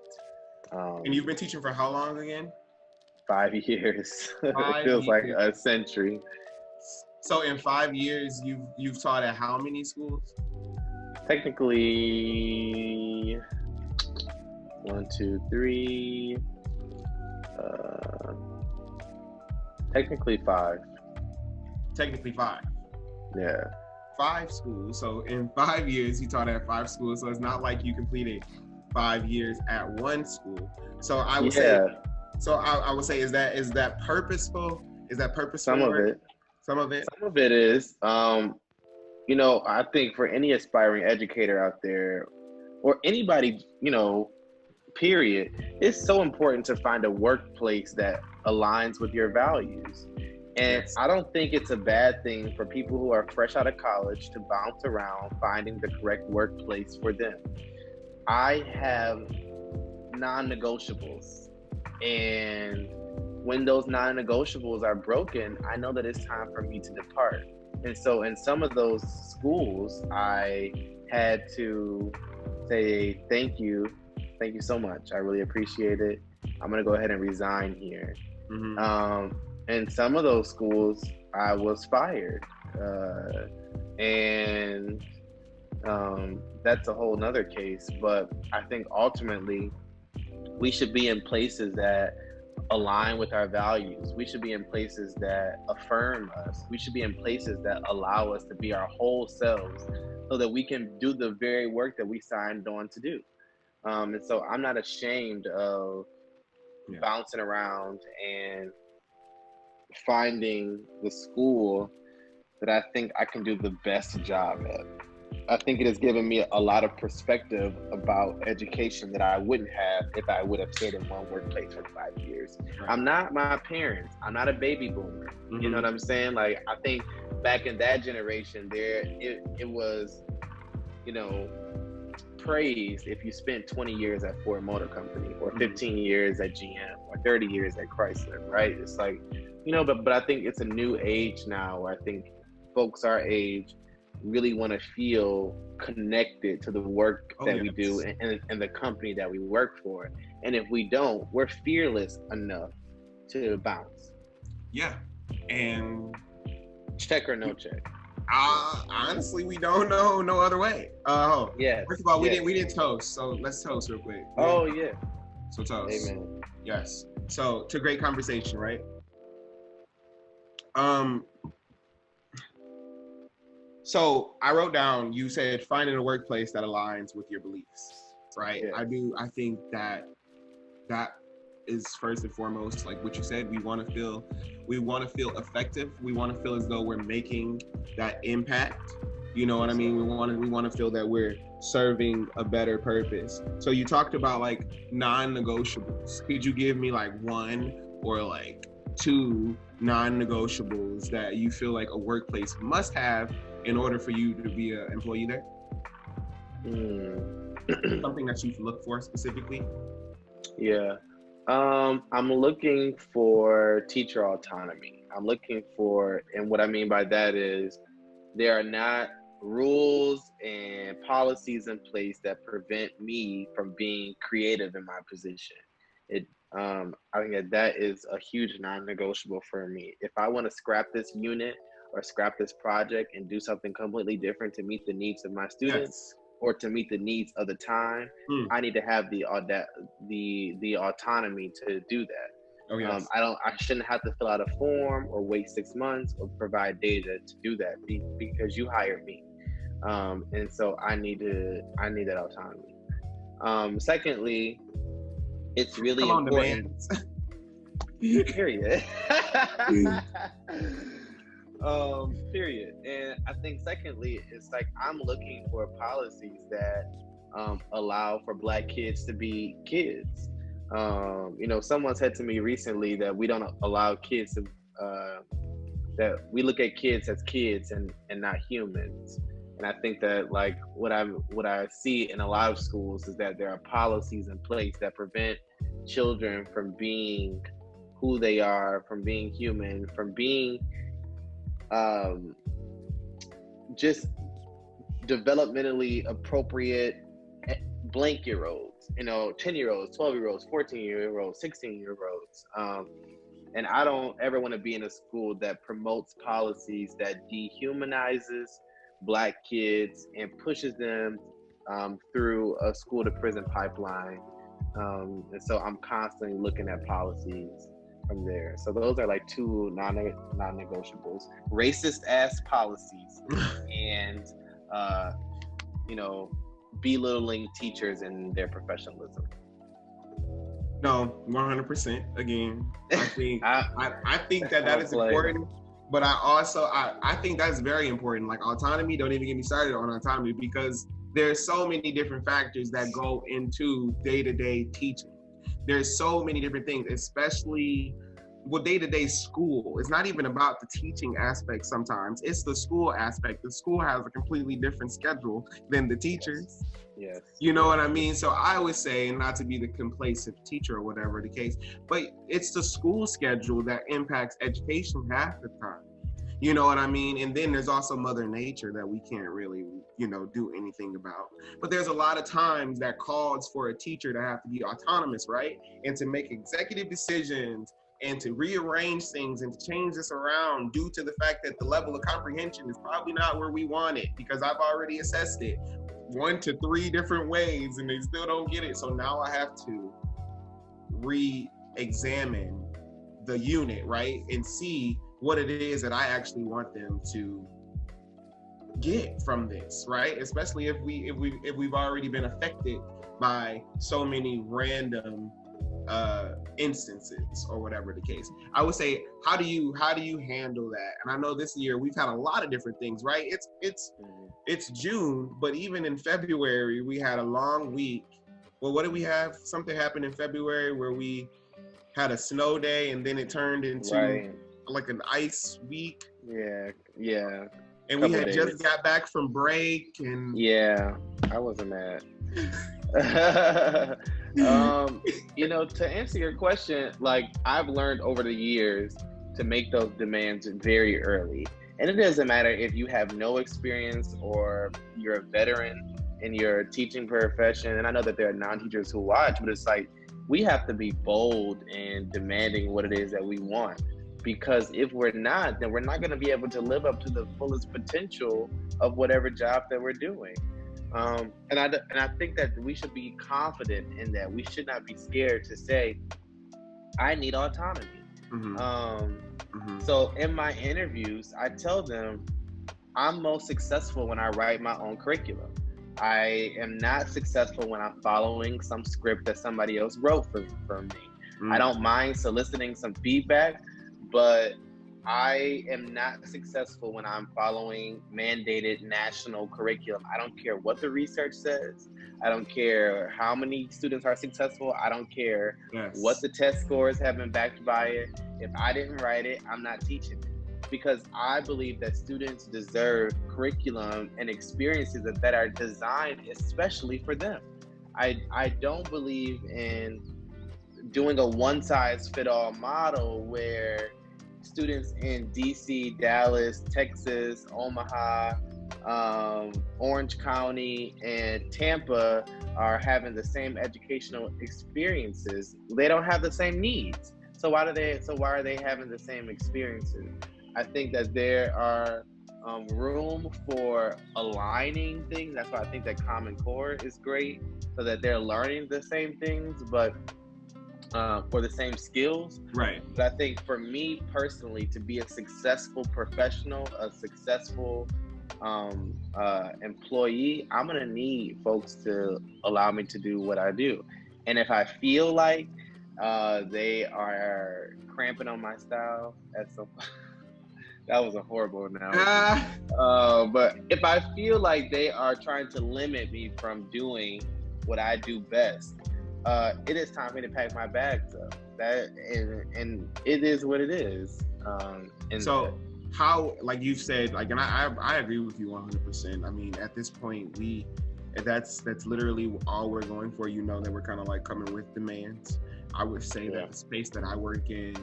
And you've been teaching for how long again? 5 years. It feels like a century. So in 5 years, you've taught at how many schools? Technically, 1, 2, 3. Technically 5. Technically 5. Yeah. 5 schools. So in 5 years, you taught at 5 schools. So it's not like you completed 5 years at one school. So I would say. So I would say, is that purposeful? Is that purposeful? Some of it. Some of it. Some of it is. I think for any aspiring educator out there, or anybody, period, it's so important to find a workplace that aligns with your values. And I don't think it's a bad thing for people who are fresh out of college to bounce around finding the correct workplace for them. I have non-negotiables, and when those non-negotiables are broken, I know that it's time for me to depart. And so in some of those schools, I had to say, thank you so much. I really appreciate it. I'm gonna go ahead and resign here. Mm-hmm. In some of those schools, I was fired. And that's a whole nother case. But I think ultimately, we should be in places that align with our values. We should be in places that affirm us. We should be in places that allow us to be our whole selves so that we can do the very work that we signed on to do. And so I'm not ashamed of bouncing around and finding the school that I think I can do the best job at. I think it has given me a lot of perspective about education that I wouldn't have if I would have stayed in one workplace for 5 years. Right. I'm not my parents. I'm not a baby boomer. Mm-hmm. You know what I'm saying? I think back in that generation it was, praised if you spent 20 years at Ford Motor Company or 15 years at GM or 30 years at Chrysler, right? It's but I think it's a new age now where I think folks our age really want to feel connected to the work that we do and the company that we work for. And if we don't, we're fearless enough to bounce. Yeah. And check or no check. Honestly, we don't know no other way. Yeah. First of all, we didn't toast, so let's toast real quick. Oh yeah. So toast. Amen. Yes. So to great conversation, right? So I wrote down, you said finding a workplace that aligns with your beliefs, right? Yeah. I think that is first and foremost, like what you said, we want to feel effective. We want to feel as though we're making that impact. You know what I mean? We want to feel that we're serving a better purpose. So you talked about like non-negotiables. Could you give me like one or like two non-negotiables that you feel like a workplace must have in order for you to be an employee there? Something that you look for specifically? Yeah. I'm looking for teacher autonomy. I'm looking for, and what I mean by that is there are not rules and policies in place that prevent me from being creative in my position. It, I think that is a huge non-negotiable for me. If I want to scrap this unit or scrap this project and do something completely different to meet the needs of my students, Yes. or to meet the needs of the time, I need to have the autonomy to do that. Oh yes. I shouldn't have to fill out a form or wait 6 months or provide data to do that because you hired me. And so I need that autonomy. Secondly, it's really important. Period. Period. And I think secondly, it's like I'm looking for policies that allow for Black kids to be kids. Someone said to me recently that we don't allow kids to that we look at kids as kids and not humans. And I think that like what I see in a lot of schools is that there are policies in place that prevent children from being who they are, from being human, from being just developmentally appropriate blank-year-olds, 10-year-olds, 12-year-olds, 14-year-olds, 16-year-olds. And I don't ever want to be in a school that promotes policies that dehumanizes Black kids and pushes them through a school to prison pipeline. And so I'm constantly looking at policies from there. So those are like two non-negotiables: racist ass policies and belittling teachers and their professionalism. No, 100%. Again, I think I think that is important, but I think that's very important. Like autonomy, don't even get me started on autonomy, because there's so many different factors that go into day-to-day teaching. There's so many different things, especially with day-to-day school. It's not even about the teaching aspect sometimes. It's the school aspect. The school has a completely different schedule than the teachers. Yes. You know what I mean? So I would say, not to be the complacent teacher or whatever the case, but it's the school schedule that impacts education half the time. You know what I mean? And then there's also Mother Nature that we can't really, do anything about. But there's a lot of times that calls for a teacher to have to be autonomous, right? And to make executive decisions and to rearrange things and to change this around due to the fact that the level of comprehension is probably not where we want it, because I've already assessed it 1 to 3 different ways and they still don't get it. So now I have to re-examine the unit, right? And see what it is that I actually want them to get from this, right? Especially if we've already been affected by so many random instances or whatever the case. I would say, how do you handle that? And I know this year we've had a lot of different things, right? It's June, but even in February we had a long week. Well, what did we have? Something happened in February where we had a snow day and then it turned into like an ice week. Yeah. And we had just got back from break and I wasn't mad. To answer your question, like I've learned over the years to make those demands very early. And it doesn't matter if you have no experience or you're a veteran in your teaching profession. And I know that there are non-teachers who watch, but it's like, we have to be bold in demanding what it is that we want. Because if we're not, then we're not going to be able to live up to the fullest potential of whatever job that we're doing. And I think that we should be confident in that. We should not be scared to say, I need autonomy. So in my interviews, I tell them I'm most successful when I write my own curriculum. I am not successful when I'm following some script that somebody else wrote for me. I don't mind soliciting some feedback, but I am not successful when I'm following mandated national curriculum. I don't care what the research says. I don't care how many students are successful. I don't care what Yes. the test scores have been backed by it. If I didn't write it, I'm not teaching it. Because I believe that students deserve curriculum and experiences that are designed especially for them. I don't believe in doing a one size fit all model where students in DC, Dallas, Texas, Omaha, Orange County, and Tampa are having the same educational experiences. They don't have the same needs. So why are they having the same experiences? I think that there are room for aligning things. That's why I think that Common Core is great, so that they're learning the same things, but for the same skills. Right. But I think for me personally, to be a successful professional, a successful employee, I'm gonna need folks to allow me to do what I do. And if I feel like they are cramping on my style at some that was a horrible analogy. But if I feel like they are trying to limit me from doing what I do best, it is time for me to pack my bags up. And it is what it is. And so how, like you've said, like, and I agree with you 100%. I mean, at this point, that's literally all we're going for. You know that we're kind of like coming with demands. I would say that the space that I work in,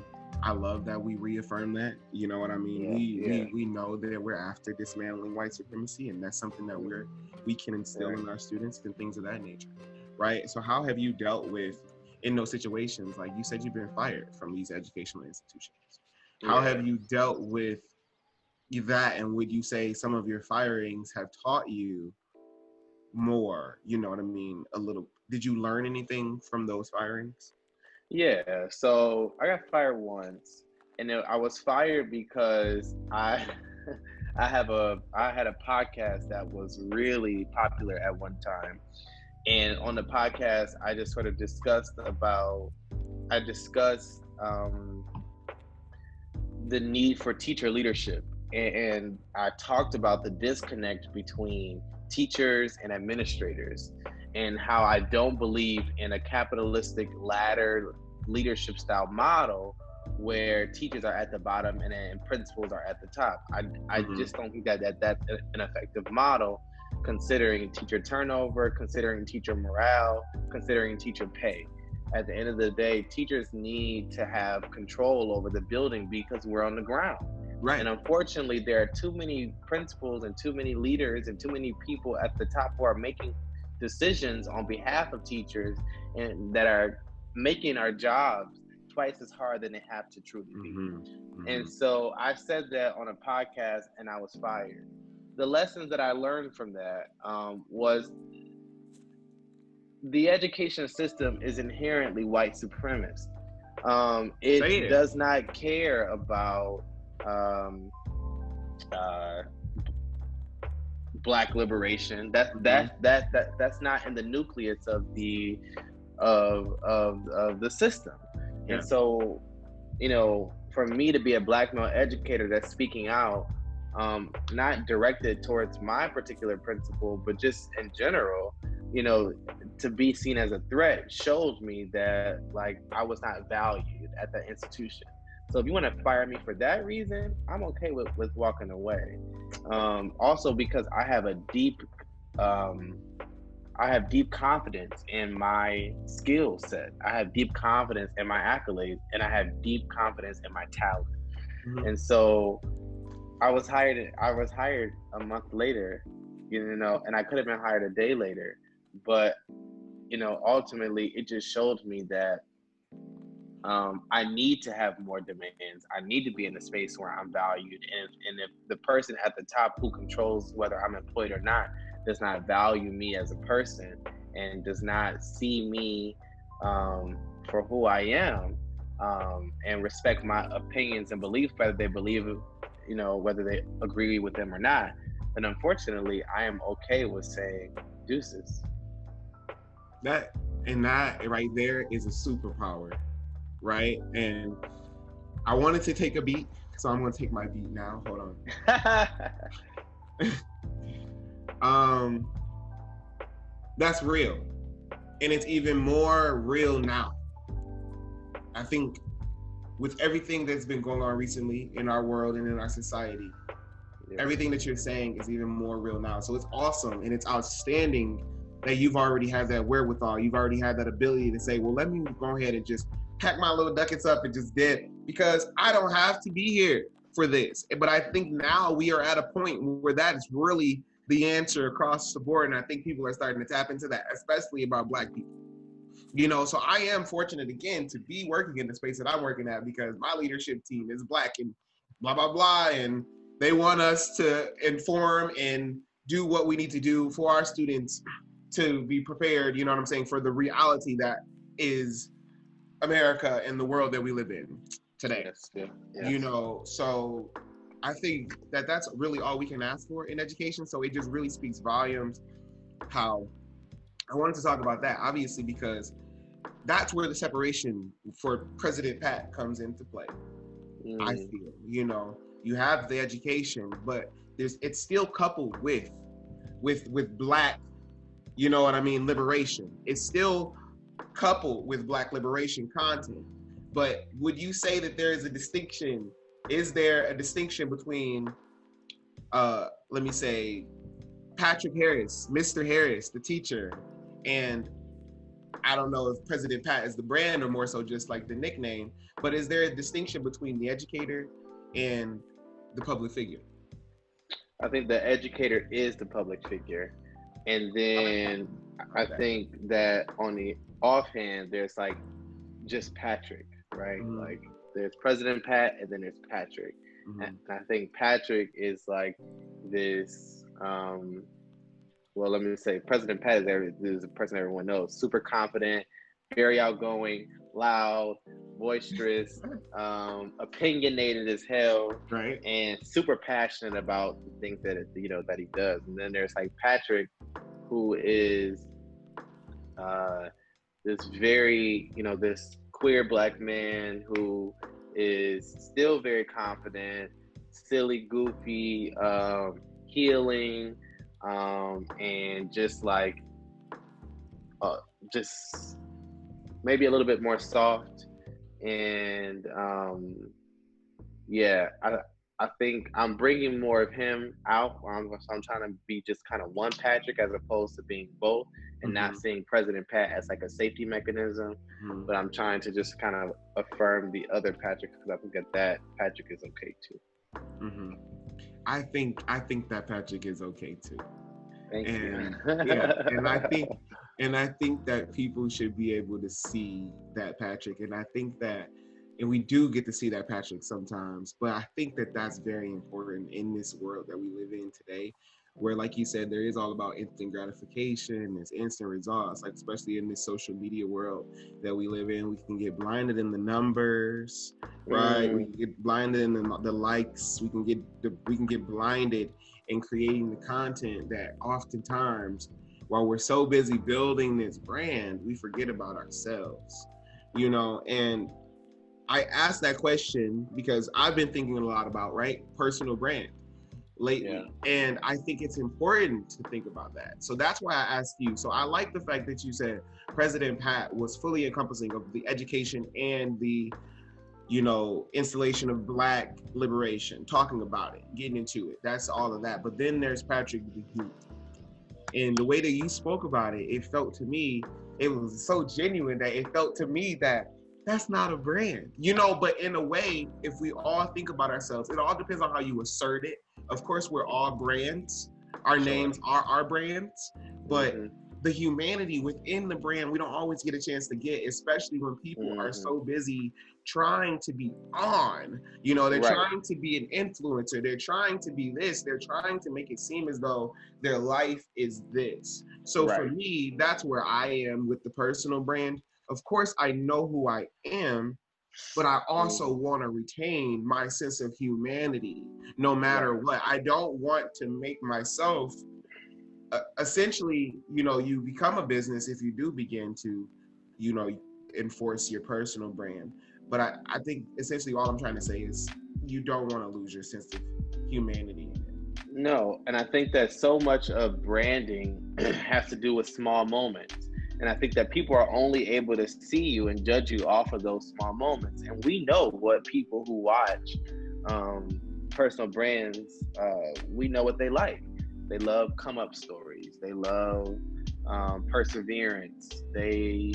I love that we reaffirm that. You know what I mean? We know that we're after dismantling white supremacy, and that's something that we can instill in our students and things of that nature, right? So how have you dealt with in those situations? Like you said, you've been fired from these educational institutions. How have you dealt with that, and would you say some of your firings have taught you more? You know what I mean? A little. Did you learn anything from those firings? Yeah, so I got fired once, and I was fired because I had a podcast that was really popular at one time, and on the podcast I just sort of discussed the need for teacher leadership, and I talked about the disconnect between teachers and administrators, and how I don't believe in a capitalistic ladder leadership style model where teachers are at the bottom and then principals are at the top. I just don't think that's an effective model, considering teacher turnover, considering teacher morale, considering teacher pay. At the end of the day, teachers need to have control over the building because we're on the ground. Right. And unfortunately, there are too many principals and too many leaders and too many people at the top who are making decisions on behalf of teachers and that are making our jobs twice as hard than they have to truly be. And so I said that on a podcast, and I was fired. The lessons that I learned from that was the education system is inherently white supremacist. It does not care about Black liberation. That's not in the nucleus of the system. And so, you know, for me to be a Black male educator that's speaking out, not directed towards my particular principal, but just in general, you know, to be seen as a threat shows me that, like, I was not valued at that institution. So if you want to fire me for that reason, I'm okay with walking away. Also because I have deep confidence in my skill set. I have deep confidence in my accolades, and I have deep confidence in my talent. And so I was hired a month later, you know, and I could have been hired a day later. But, you know, ultimately it just showed me that I need to have more demands. I need to be in a space where I'm valued. And if the person at the top who controls whether I'm employed or not does not value me as a person and does not see me for who I am, and respect my opinions and beliefs, whether they believe, you know, whether they agree with them or not, then unfortunately I am okay with saying deuces. That right there is a superpower, right? And I wanted to take a beat So I'm gonna take my beat now. Hold on. That's real, and it's even more real now. I think with everything that's been going on recently in our world and in our society, everything that you're saying is even more real now. So it's awesome and it's outstanding that you've already had that wherewithal. You've already had that ability to say, well, let me go ahead and just pack my little ducats up and just dip, because I don't have to be here for this. But I think now we are at a point where that is really the answer across the board. And I think people are starting to tap into that, especially about Black people. You know, so I am fortunate again to be working in the space that I'm working at, because my leadership team is Black and blah, blah, blah. And they want us to inform and do what we need to do for our students to be prepared, you know what I'm saying, for the reality that is America and the world that we live in today. Yes. You know, so I think that that's really all we can ask for in education. So it just really speaks volumes how I wanted to talk about that, obviously, because that's where the separation for President Pat comes into play. I feel, you know, you have the education, but it's still coupled with Black, you know what I mean, liberation. It's still coupled with Black liberation content. But would you say that there is a distinction? Is there a distinction between, let me say, Patrick Harris, Mr. Harris, the teacher, and I don't know if President Pat is the brand or more so just like the nickname, but is there a distinction between the educator and the public figure? I think the educator is the public figure. And then I think that on the offhand, there's like just Patrick, right? Mm-hmm. Like there's President Pat and then there's Patrick. Mm-hmm. And I think Patrick is like this, well, let me say President Pat is a person everyone knows, super confident, very outgoing, loud, boisterous, opinionated as hell, right? And super passionate about the things that that he does. And then there's like Patrick, who is this very this queer Black man who is still very confident, silly, goofy, healing, and just like just maybe a little bit more soft. And I think I'm bringing more of him out. I'm trying to be just kind of one Patrick as opposed to being both, and not seeing President Pat as like a safety mechanism. But I'm trying to just kind of affirm the other Patrick, because I think that Patrick is okay too. I think that Patrick is okay too. Thank you. and I think that people should be able to see that Patrick, and I think that, and we do get to see that Patrick sometimes, but I think that that's very important in this world that we live in today, where, like you said, there is all about instant gratification, there's instant results, like especially in this social media world that we live in. We can get blinded in the numbers, right? We can get blinded in the likes. We can get blinded in creating the content that oftentimes, while we're so busy building this brand, we forget about ourselves, and I asked that question because I've been thinking a lot about, right, personal brand lately. Yeah. And I think it's important to think about that. So that's why I asked you. So I like the fact that you said President Pat was fully encompassing of the education and the, installation of Black liberation, talking about it, getting into it. That's all of that. But then there's Patrick the youth. And the way that you spoke about it, it felt to me, it was so genuine that it felt to me that that's not a brand, but in a way, if we all think about ourselves, it all depends on how you assert it. Of course, we're all brands. Our names are our brands, but the humanity within the brand, we don't always get a chance to get, especially when people are so busy trying to be on, they're trying to be an influencer. They're trying to be this. They're trying to make it seem as though their life is this. So for me, that's where I am with the personal brand. Of course, I know who I am, but I also want to retain my sense of humanity no matter what. I don't want to make myself, essentially, you become a business if you do begin to, enforce your personal brand. But I think essentially all I'm trying to say is you don't want to lose your sense of humanity in it. No, and I think that so much of branding has to do with small moments. And I think that people are only able to see you and judge you off of those small moments. And we know what people who watch personal brands, we know what they like. They love come up stories. They love perseverance. They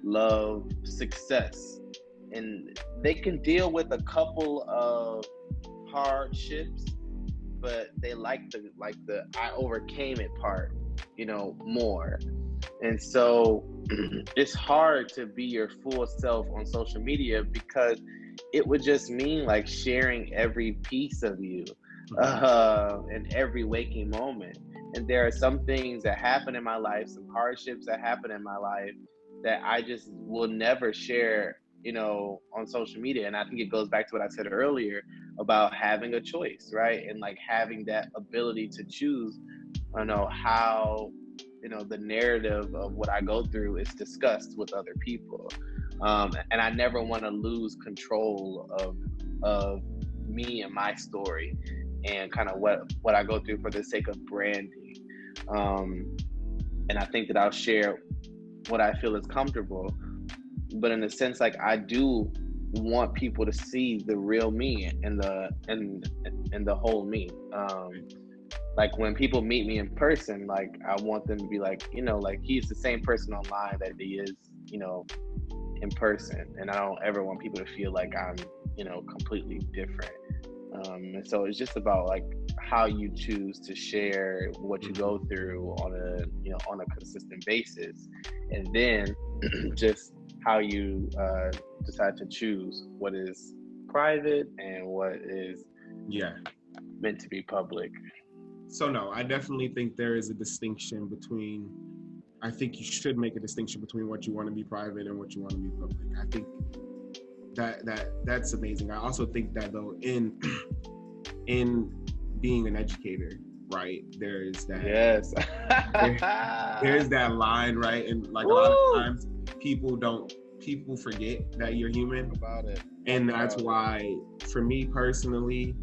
love success. And they can deal with a couple of hardships, but they like the I overcame it part, more. And so it's hard to be your full self on social media because it would just mean like sharing every piece of you in every waking moment. And there are some things that happen in my life, some hardships that happen in my life that I just will never share, on social media. And I think it goes back to what I said earlier about having a choice, right? And like having that ability to choose, how, the narrative of what I go through is discussed with other people. And I never want to lose control of me and my story and kind of what I go through for the sake of branding. And I think that I'll share what I feel is comfortable, but in a sense, like I do want people to see the real me and the whole me. Like when people meet me in person, like I want them to be like, like he's the same person online that he is, in person. And I don't ever want people to feel like I'm, completely different. And so it's just about like how you choose to share what you go through on a consistent basis, and then just how you decide to choose what is private and what is meant to be public. So no, I definitely think there is a distinction between, I think you should make a distinction between what you want to be private and what you want to be public. I think that's amazing. I also think that though in being an educator, right, there is that there's that line, right? And like a lot of times people forget that you're human about it. And that's why for me personally,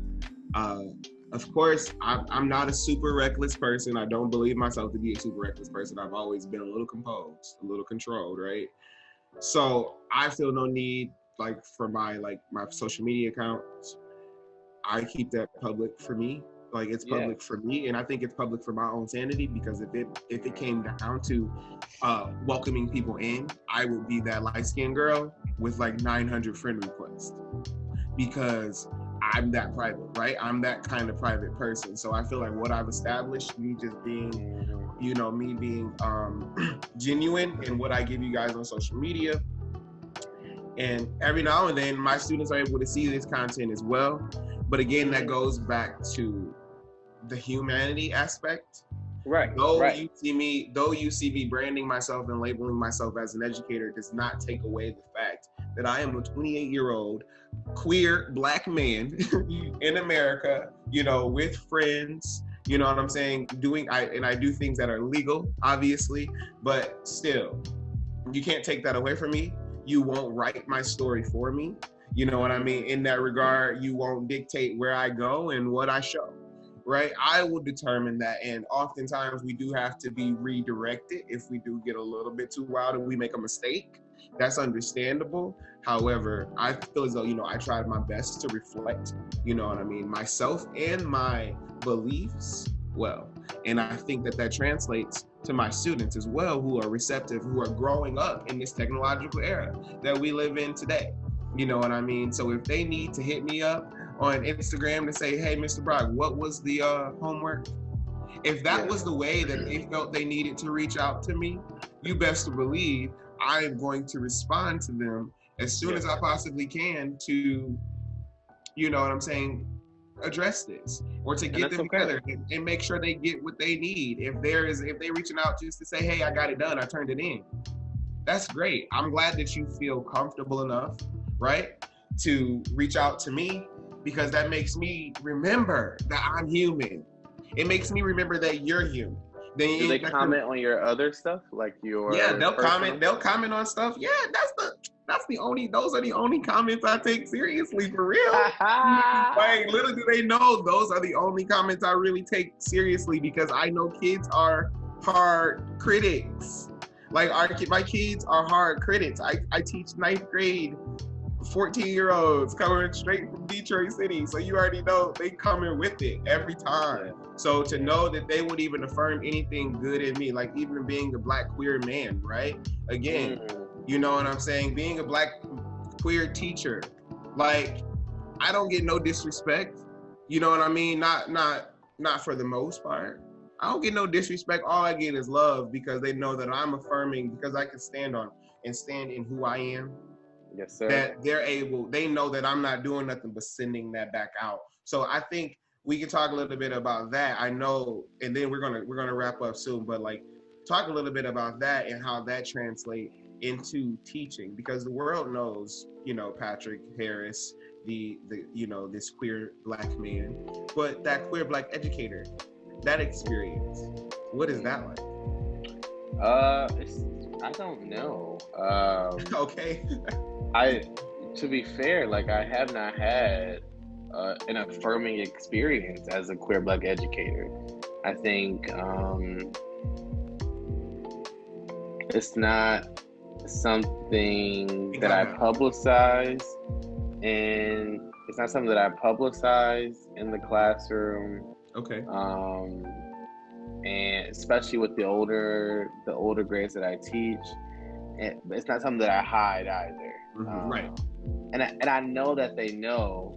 of course, I'm not a super reckless person. I don't believe myself to be a super reckless person. I've always been a little composed, a little controlled, right? So I feel no need, like for my social media accounts, I keep that public for me. Like it's public for me, and I think it's public for my own sanity, because if it came down to welcoming people in, I would be that light-skinned girl with like 900 friend requests, because I'm that private, right? I'm that kind of private person. So I feel like what I've established, me just being, me being genuine in what I give you guys on social media. And every now and then my students are able to see this content as well. But again, that goes back to the humanity aspect. Right. Though you see me branding myself and labeling myself as an educator, does not take away the fact that I am a 28-year-old queer Black man in America, with friends, you know what I'm saying? I do things that are legal, obviously, but still, you can't take that away from me. You won't write my story for me. You know what I mean? In that regard, you won't dictate where I go and what I show. Right? I will determine that, and oftentimes we do have to be redirected if we do get a little bit too wild and we make a mistake. That's understandable. However, I feel as though, I tried my best to reflect, myself and my beliefs well. And I think that translates to my students as well, who are receptive, who are growing up in this technological era that we live in today. You know what I mean? So if they need to hit me up on Instagram to say, hey, Mr. Brock, what was the homework? If that was the way that they felt they needed to reach out to me, you best believe I am going to respond to them as soon as I possibly can to, address this, or to get them together and make sure they get what they need. If they're reaching out just to say, hey, I got it done, I turned it in, that's great. I'm glad that you feel comfortable enough, right, to reach out to me, because that makes me remember that I'm human. It makes me remember that you're human. Do they comment on your other stuff, like your? Yeah, they'll comment on stuff. Yeah, those are the only comments I take seriously, for real. Like, little do they know, those are the only comments I really take seriously, because I know kids are hard critics. Like, my kids are hard critics. I teach 9th grade 14-year-olds coming straight from Detroit City. So you already know they coming with it every time. So to know that they would even affirm anything good in me, like even being a Black queer man, right? Again, you know what I'm saying? Being a Black queer teacher, like, I don't get no disrespect. You know what I mean? Not for the most part. I don't get no disrespect. All I get is love, because they know that I'm affirming, because I can stand in who I am. Yes, sir. That they know that I'm not doing nothing but sending that back out. So I think we can talk a little bit about that. I know, and then we're gonna wrap up soon, but like, talk a little bit about that and how that translates into teaching, because the world knows, you know, Patrick Harris, the you know, this queer Black man, but that queer Black educator, that experience, what is that like? I don't know. Okay. To be fair, like, I have not had an affirming experience as a queer Black educator. I think it's not something that I publicize, and it's not something that I publicize in the classroom. Okay. And especially with the older grades that I teach, and it's not something that I hide either. Right. And I know that they know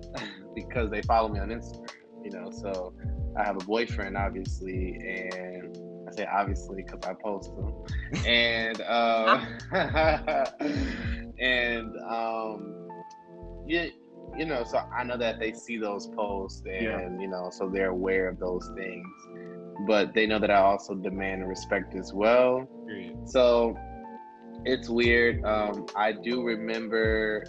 because they follow me on Instagram, you know. So I have a boyfriend, obviously, and I say obviously because I post them, and you know, so I know that they see those posts, and you know, so they're aware of those things. But they know that I also demand respect as well. So it's weird. I do remember,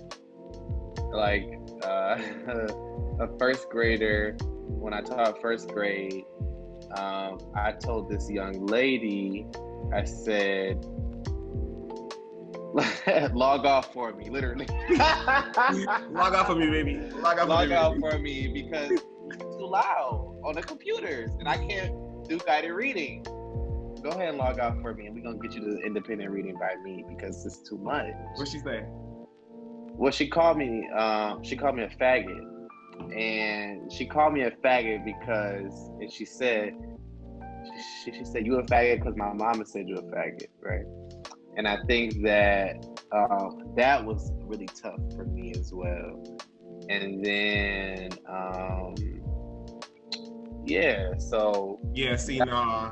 like, a first grader, when I taught first grade, I told this young lady, I said, log off for me, literally. Log off for me, baby. Log off for me, because it's too loud on the computers, and I can't do guided reading. Go ahead and log off for me, and we're gonna get you to independent reading by me, because it's too much. What'd she say? Well, she called me a faggot, and she called me a faggot because, and she said you a faggot because my mama said you a faggot, right? And I think that that was really tough for me as well. And then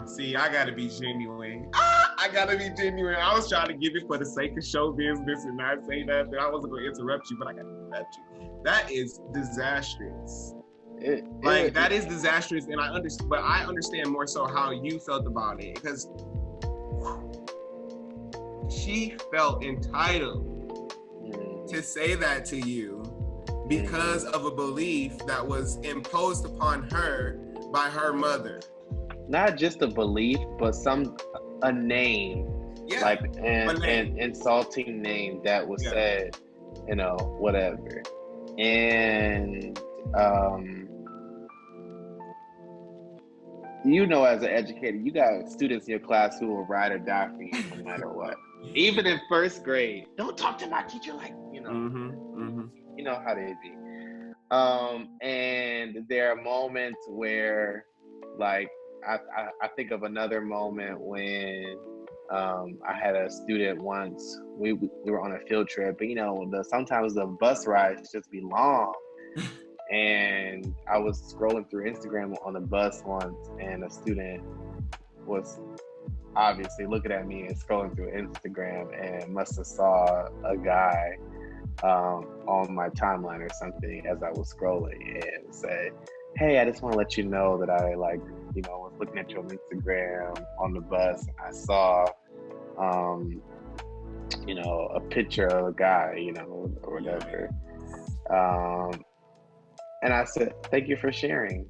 see, I gotta be genuine. I gotta be genuine. I was trying to give it for the sake of show business and not say nothing. I wasn't gonna interrupt you, but I gotta interrupt you. That is disastrous. That is disastrous, and I understand more so how you felt about it, because she felt entitled to say that to you because of a belief that was imposed upon her by her mother. Not just a belief, but a name, like an insulting name that was said, you know, whatever. And you know, as an educator, you got students in your class who will ride or die for you no matter what. Even in first grade, don't talk to my teacher like, you know, you know how they be. And there are moments where, like, I think of another moment when I had a student once. We were on a field trip, but you know, sometimes the bus rides just be long. And I was scrolling through Instagram on the bus once, and a student was obviously looking at me and scrolling through Instagram, and must have saw a guy on my timeline or something as I was scrolling, and said, "Hey, I just want to let you know that I, like, you know, was looking at you on Instagram on the bus, and I saw, you know, a picture of a guy, you know, or whatever." And I said, "Thank you for sharing."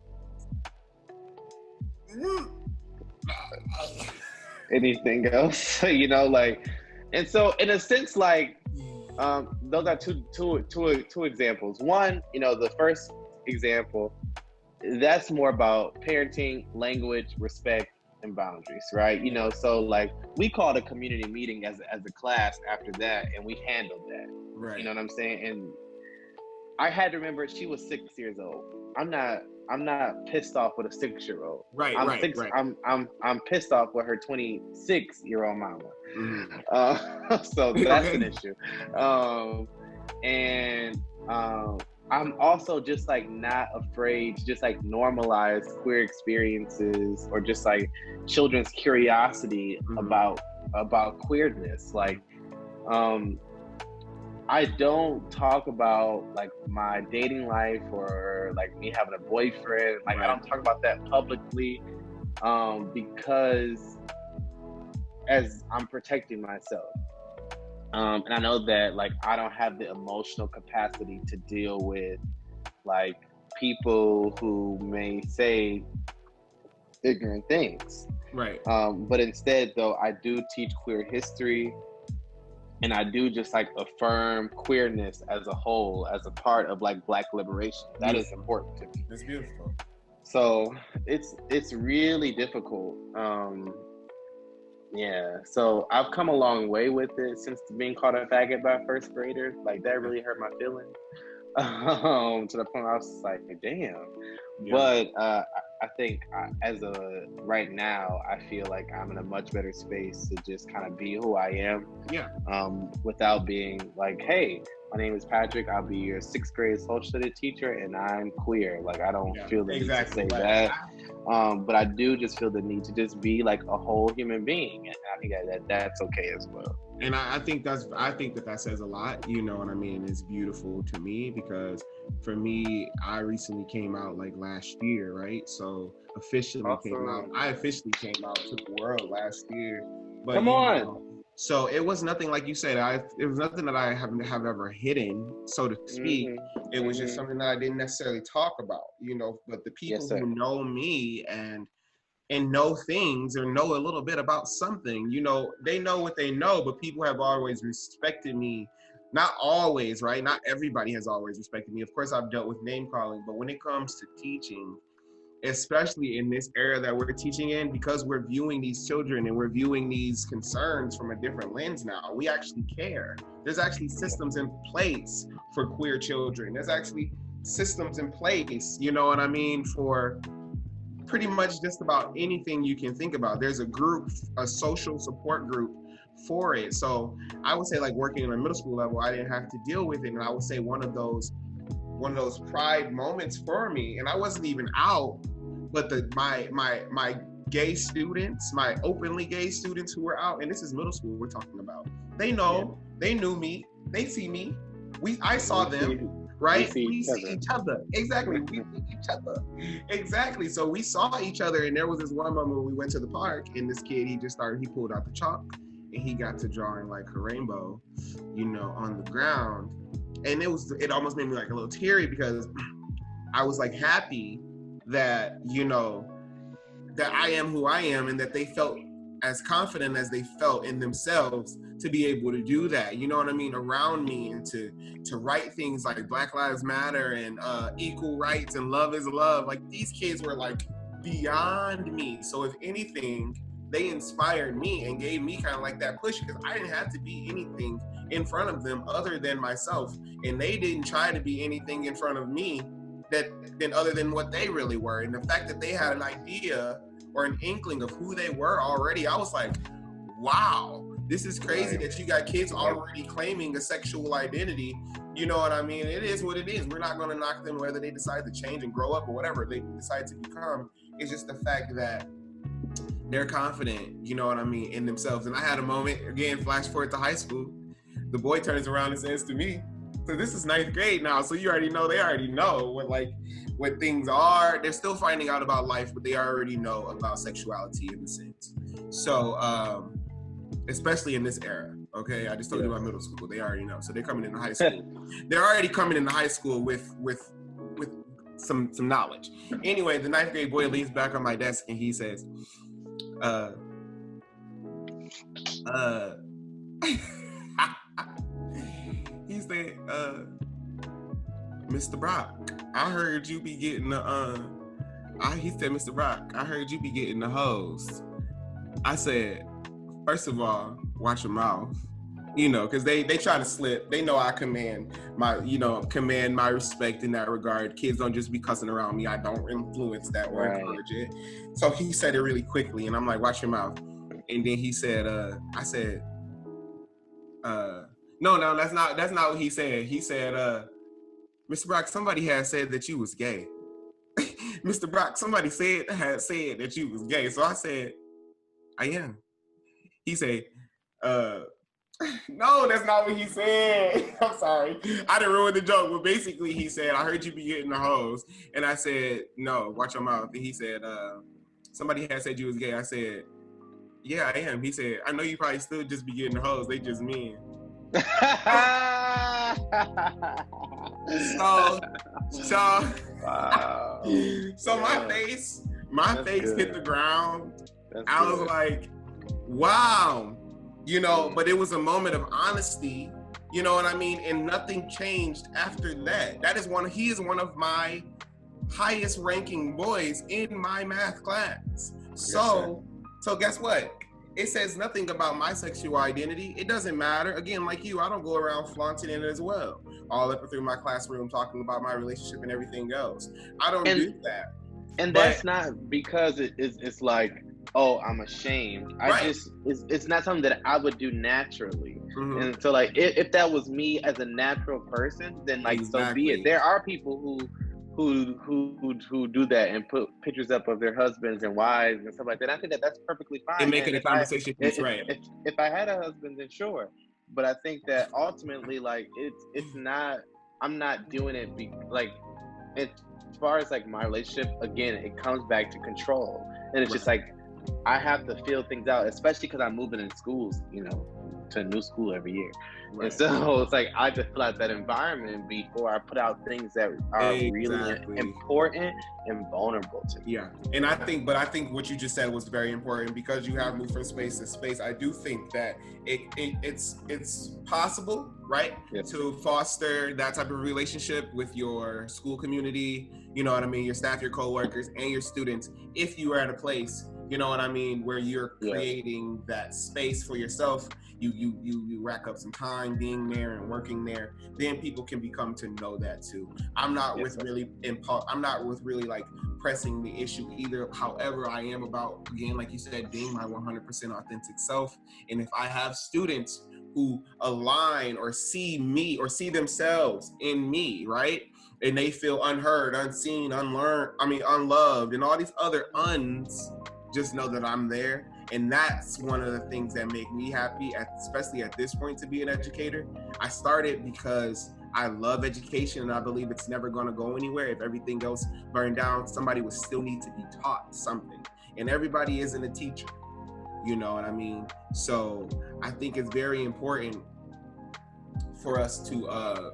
Anything else? You know, like, and so in a sense, like, Those are two examples. One, the first example, that's more about parenting, language, respect, and boundaries, right? So like we called a community meeting as a class after that, and we handled that. Right. You know what I'm saying? And I had to remember she was 6 years old. I'm not pissed off with a 6-year-old. Right. I'm pissed off with her 26-year-old mama. Mm. So that's an issue. And I'm also just like not afraid to just like normalize queer experiences or just like children's curiosity about queerness. Like, I don't talk about like my dating life or like me having a boyfriend. Like, I don't talk about that publicly because as I'm protecting myself. And I know that like I don't have the emotional capacity to deal with like people who may say ignorant things. Right. But instead though, I do teach queer history. And I do just like affirm queerness as a whole, as a part of like Black liberation. That is important to me. That's beautiful. So it's really difficult. Yeah. So I've come a long way with it since being called a faggot by first graders. Like that really hurt my feelings. To the point I was like, damn. Yeah. But I think right now, I feel like I'm in a much better space to just kind of be who I am. Yeah. Without being like, hey, my name is Patrick. I'll be your 6th grade social studies teacher, and I'm queer. Like I don't feel the need to say that. But I do just feel the need to just be like a whole human being, and I think that's okay as well. And I think that says a lot. You know what I mean? It's beautiful to me because for me, I recently came out like last year, right? So I officially came out to the world last year. But come on. So it was nothing like you said. It was nothing that I have ever hidden, so to speak. It was just something that I didn't necessarily talk about, But the people who know me and know things or know a little bit about something, they know what they know. But people have always respected me. Not always, right? Not everybody has always respected me. Of course, I've dealt with name calling, but when it comes to teaching, especially in this era that we're teaching in, because we're viewing these children and we're viewing these concerns from a different lens now, we actually care. There's actually systems in place for queer children. There's actually systems in place, you know what I mean, for pretty much just about anything you can think about. There's a group, a social support group for it. So I would say like working on a middle school level, I didn't have to deal with it. And I would say one of those pride moments for me, and I wasn't even out, but my gay students, my openly gay students who were out, and this is middle school we're talking about, they know, they knew me, they see me, I saw them, right? We see each other. Exactly. We see each other. Exactly. So we saw each other, and there was this one moment when we went to the park, and this kid, he pulled out the chalk, and he got to drawing like a rainbow, on the ground. And it almost made me like a little teary because I was like happy that, that I am who I am and that they felt as confident as they felt in themselves to be able to do that, you know what I mean, around me, and to write things like Black Lives Matter and equal rights and love is love. Like these kids were like beyond me. So if anything, they inspired me and gave me kind of like that push because I didn't have to be anything in front of them other than myself. And they didn't try to be anything in front of me other than what they really were. And the fact that they had an idea or an inkling of who they were already, I was like, wow, this is crazy that you got kids already claiming a sexual identity. You know what I mean? It is what it is. We're not going to knock them whether they decide to change and grow up or whatever they decide to become. It's just the fact that they're confident, you know what I mean, in themselves. And I had a moment, again, flash forward to high school. The boy turns around and says to me, so this is 9th grade now, so they already know what things are. They're still finding out about life, but they already know about sexuality in a sense. So, especially in this era, okay? I just told you about middle school. They already know. So they're coming into high school. They're already coming into high school with some knowledge. Anyway, the 9th grade boy leans back on my desk and he says, Mr. Brock, I heard you be getting the he said, Mr. Brock, I heard you be getting the hoes. I said, first of all, watch your mouth. You know, because they try to slip. They know I command my respect in that regard. Kids don't just be cussing around me. I don't influence that or encourage it. So he said it really quickly, and I'm like, watch your mouth. And then he said, I said, no, that's not what he said. He said, Mr. Brock, somebody had said that you was gay. Mr. Brock, somebody had said that you was gay. So I said, I am. He said, no, that's not what he said. I'm sorry. I didn't ruin the joke. But basically, he said, I heard you be getting the hoes. And I said, no, watch your mouth. And he said, somebody had said you was gay. I said, yeah, I am. He said, I know you probably still just be getting the hoes. They just men. So my face hit the ground. I was like, wow. You know, but it was a moment of honesty, you know what I mean? And nothing changed after that. He is one of my highest ranking boys in my math class. So guess what? It says nothing about my sexual identity. It doesn't matter. Again, like you, I don't go around flaunting it as well. All up through my classroom talking about my relationship and everything else. I don't do that. And that's not because it's like, oh, I'm ashamed. It's not something that I would do naturally. Mm-hmm. And so like if that was me as a natural person, then like so be it. There are people who do that and put pictures up of their husbands and wives and stuff like that. I think that's perfectly fine. And making a conversation piece, right. If I had a husband, then sure. But I think that ultimately, like it's not. I'm not doing it as far as like my relationship. Again, it comes back to control, and it's just like I have to feel things out, especially because I'm moving in schools, you know, to a new school every year. Right. And so it's like I have to fill out that environment before I put out things that are really important and vulnerable to me. Yeah. And I think what you just said was very important because you have moved from space to space. I do think that it's possible, right? Yes. To foster that type of relationship with your school community, you know what I mean, your staff, your coworkers, and your students, if you are at a place, you know what I mean, where you're creating that space for yourself. You rack up some time being there and working there, then people can become to know that too. I'm not with really like pressing the issue either. However, I am about, again, like you said, being my 100% authentic self. And if I have students who align or see me or see themselves in me, right? And they feel unheard, unseen, unloved, and all these other uns, just know that I'm there. And that's one of the things that make me happy, especially at this point, to be an educator. I started because I love education and I believe it's never going to go anywhere. If everything else burned down, somebody would still need to be taught something. And everybody isn't a teacher, you know what I mean? So I think it's very important for us to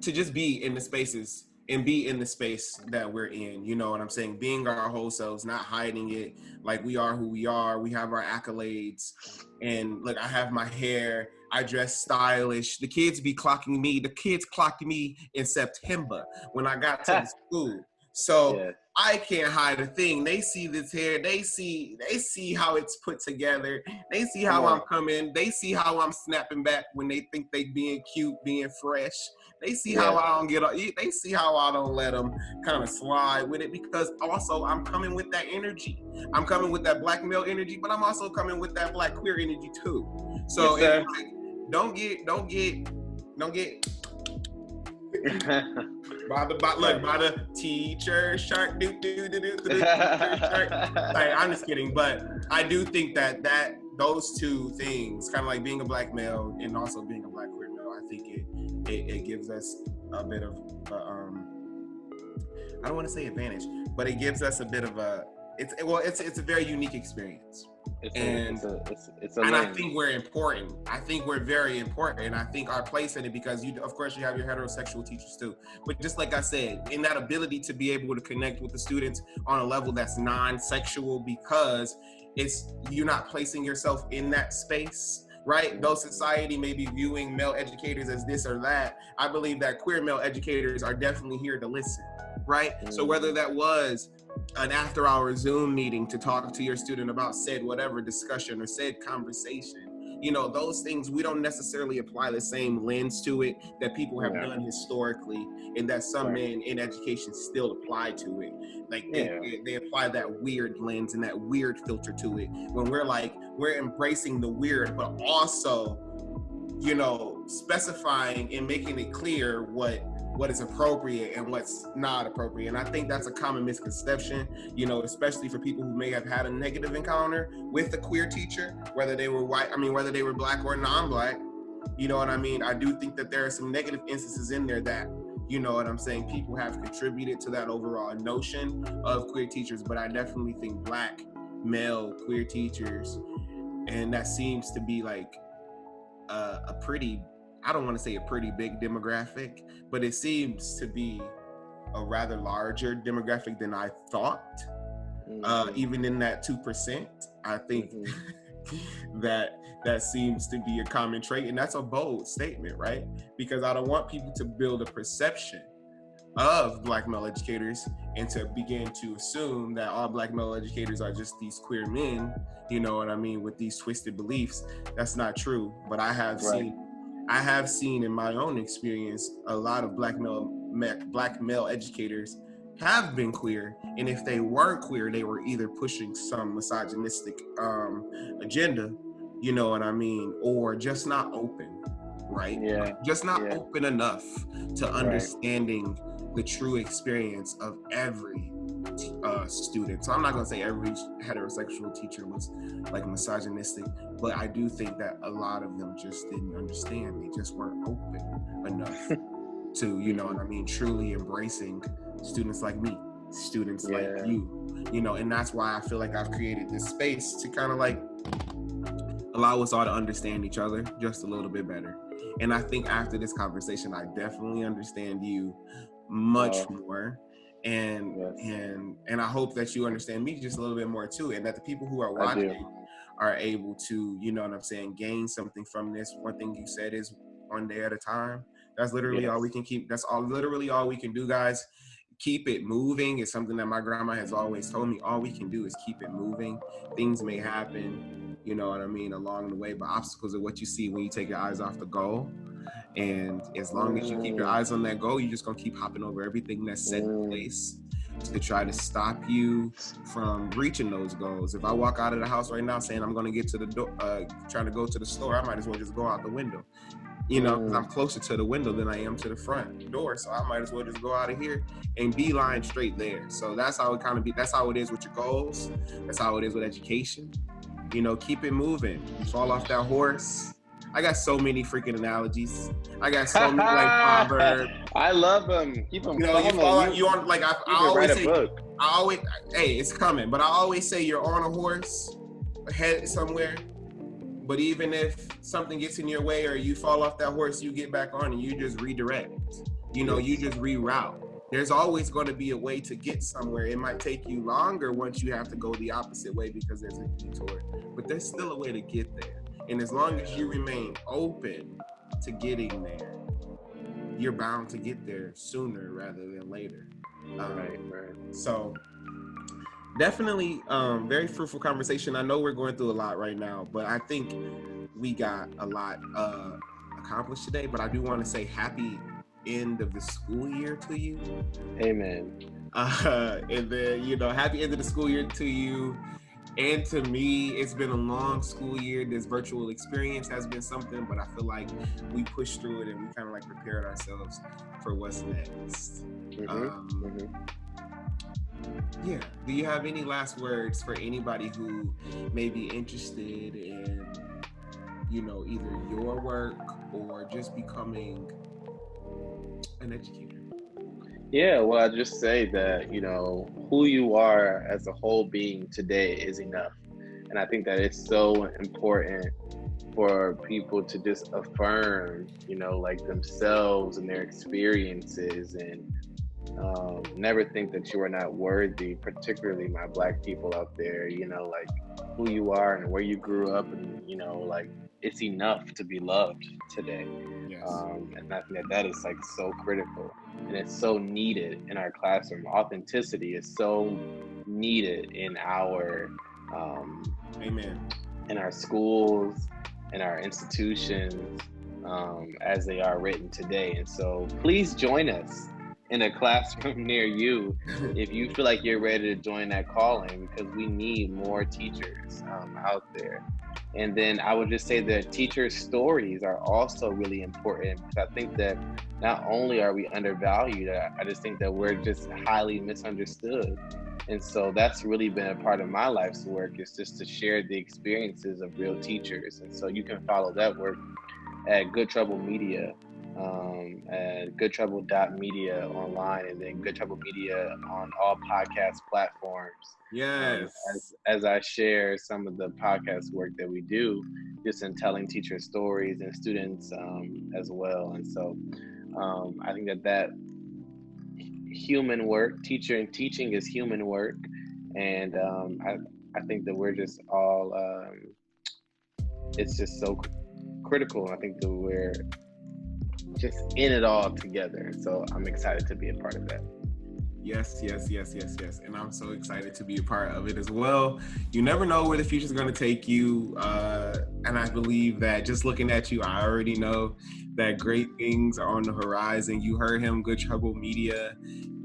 just be in the spaces and be in the space that we're in, you know what I'm saying? Being our whole selves, not hiding it, like we are who we are. We have our accolades. And look, I have my hair, I dress stylish. The kids be clocking me. The kids clocked me in September when I got to the school. So I can't hide a thing. They see this hair. They see how it's put together. They see how I'm coming. They see how I'm snapping back when they think they being cute, being fresh. They see how I don't they see how I don't let them kind of slide with it, because also I'm coming with that energy. I'm coming with that black male energy, but I'm also coming with that black queer energy too. So don't get by the teacher shark like, I'm just kidding, but I do think that those two things, kind of like being a black male and also being a black queer male, I think it gives us a bit of I don't want to say advantage, but it gives us a bit of it's a very unique experience. And I think we're important. I think we're very important. And I think our place in it, because of course you have your heterosexual teachers too. But just like I said, in that ability to be able to connect with the students on a level that's non-sexual, because you're not placing yourself in that space. right? Though society may be viewing male educators as this or that, I believe that queer male educators are definitely here to listen, right? So whether that was an after-hour Zoom meeting to talk to your student about said whatever discussion or said conversation, you know, those things, we don't necessarily apply the same lens to it that people have done historically, and that some men in education still apply to it. Like they apply that weird lens and that weird filter to it, when we're embracing the weird, but also, you know, specifying and making it clear what is appropriate and what's not appropriate. And I think that's a common misconception, you know, especially for people who may have had a negative encounter with a queer teacher, whether they were white, whether they were black or non-black, you know what I mean? I do think that there are some negative instances in there that, you know what I'm saying, people have contributed to that overall notion of queer teachers. But I definitely think black male queer teachers, and that seems to be like a pretty, I don't want to say a pretty big demographic, but it seems to be a rather larger demographic than I thought. Even in that 2%, I think that seems to be a common trait, and that's a bold statement, right? Because I don't want people to build a perception of black male educators and to begin to assume that all black male educators are just these queer men, you know what I mean, with these twisted beliefs. That's not true. But I have seen in my own experience a lot of black male educators have been queer, and if they weren't queer, they were either pushing some misogynistic agenda, you know what I mean, or just not open, right? Just not open enough to understanding the true experience of every student. So I'm not gonna say every heterosexual teacher was like misogynistic, but I do think that a lot of them just didn't understand. They just weren't open enough to, you know what I mean, truly embracing students like me, students like you know, and that's why I feel like I've created this space to kind of like allow us all to understand each other just a little bit better. And I think after this conversation, I definitely understand you much more. And I hope that you understand me just a little bit more too, and that the people who are watching are able to, you know what I'm saying, gain something from this. One thing you said is one day at a time. That's literally all we can keep. That's literally all we can do, guys. Keep it moving is something that my grandma has always told me. All we can do is keep it moving. Things may happen, you know what I mean, along the way, but obstacles are what you see when you take your eyes off the goal. And as long as you keep your eyes on that goal, you're just gonna keep hopping over everything that's set in place to try to stop you from reaching those goals. If I walk out of the house right now saying I'm gonna get to the door, trying to go to the store, I might as well just go out the window. You know, because I'm closer to the window than I am to the front door. So I might as well just go out of here and beeline straight there. So that's how it kind of be. That's how it is with your goals. That's how it is with education. You know, keep it moving. You fall off that horse. I got so many freaking analogies. I got so many like proverbs. I love them. Keep them. You know, you fall out. You on like I always say. I always, hey, it's coming. But I always say you're on a horse, headed somewhere. But even if something gets in your way or you fall off that horse, you get back on and you just redirect. You know, you just reroute. There's always going to be a way to get somewhere. It might take you longer once you have to go the opposite way because there's a detour. But there's still a way to get there. And as long as you remain open to getting there, you're bound to get there sooner rather than later. So definitely very fruitful conversation. I know we're going through a lot right now, but I think we got a lot accomplished today. But I do want to say happy end of the school year to you. Amen. And then, you know, happy end of the school year to you. And to me, it's been a long school year. This virtual experience has been something, but I feel like we pushed through it and we kind of like prepared ourselves for what's next. Yeah. Do you have any last words for anybody who may be interested in, you know, either your work or just becoming an educator? Yeah, well, I just say that, you know, who you are as a whole being today is enough. And I think that it's so important for people to just affirm, you know, like themselves and their experiences, and never think that you are not worthy, particularly my Black people out there, you know, like who you are and where you grew up, and, you know, like it's enough to be loved today. Yes. And I think that is like so critical, and it's so needed in our classroom. Authenticity is so needed in our Amen. in our schools, in our institutions, as they are written today. And so please join us in a classroom near you if you feel like you're ready to join that calling, because we need more teachers out there. And then I would just say that teacher stories are also really important, because I think that not only are we undervalued, I just think that we're just highly misunderstood. And so that's really been a part of my life's work, is just to share the experiences of real teachers. And so you can follow that work at Good Trouble Media, at goodtrouble.media online, and then Good Trouble Media on all podcast platforms. Yes. As I share some of the podcast work that we do, just in telling teacher stories and students as well. And so I think that human work, teacher and teaching is human work. And I think that we're just all, it's just so critical. I think that we're just in it all together. So I'm excited to be a part of that. Yes. And I'm so excited to be a part of it as well. You never know where the future is going to take you. And I believe that just looking at you, I already know that great things are on the horizon. You heard him, Good Trouble Media.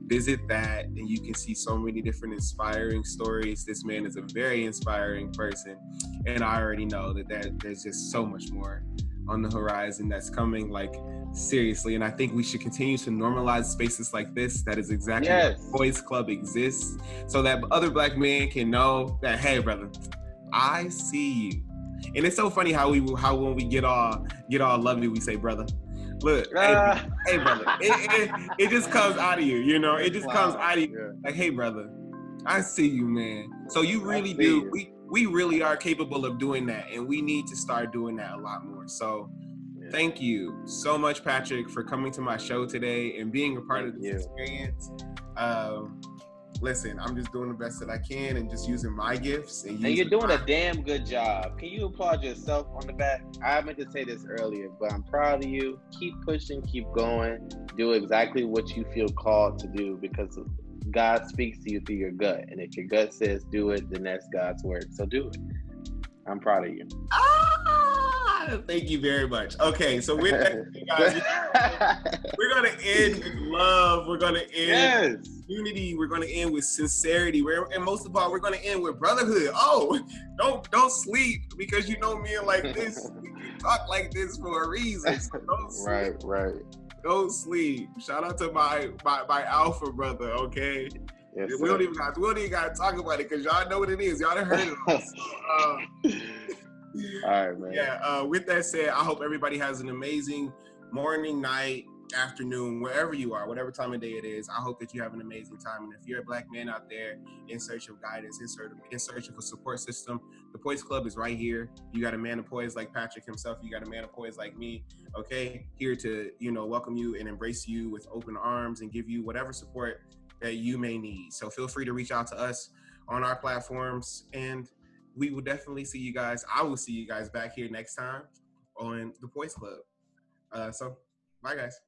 Visit that and you can see so many different inspiring stories. This man is a very inspiring person. And I already know that there's just so much more on the horizon that's coming, like seriously. And I think we should continue to normalize spaces like this. That is exactly why Poise Club exists, so that other Black men can know that, hey, brother, I see you. And it's so funny how when we get all lovely, we say, brother. Look, hey, brother. It just comes out of you, you know. It just comes out of you, like, hey, brother, I see you, man. So you really do. We really are capable of doing that, and we need to start doing that a lot more. So thank you so much, Patrick, for coming to my show today and being a part of this experience. Listen, I'm just doing the best that I can and just using my gifts. And you're doing a damn good job. Can you applaud yourself on the back? I meant to say this earlier, but I'm proud of you. Keep pushing, keep going. Do exactly what you feel called to do, because God speaks to you through your gut. And if your gut says do it, then that's God's word. So do it. I'm proud of you. Thank you very much. Okay, so with that, guys, we're going to end with love. We're going to end with unity. We're going to end with sincerity. And most of all, we're going to end with brotherhood. Oh, don't sleep, because you know men like this. We talk like this for a reason. So don't sleep. Right. Don't sleep. Shout out to my alpha brother, okay? Yes, we don't even got to talk about it, because y'all know what it is. Y'all done heard it all. All right, man. Yeah, with that said, I hope everybody has an amazing morning, night, afternoon, wherever you are, whatever time of day it is. I hope that you have an amazing time. And if you're a Black man out there in search of guidance, in search of a support system, the Poise Club is right here. You got a man of poise like Patrick himself. You got a man of poise like me, okay? Here to, welcome you and embrace you with open arms and give you whatever support that you may need. So feel free to reach out to us on our platforms, and we will definitely see you guys. I will see you guys back here next time on the Poise Club. So, bye, guys.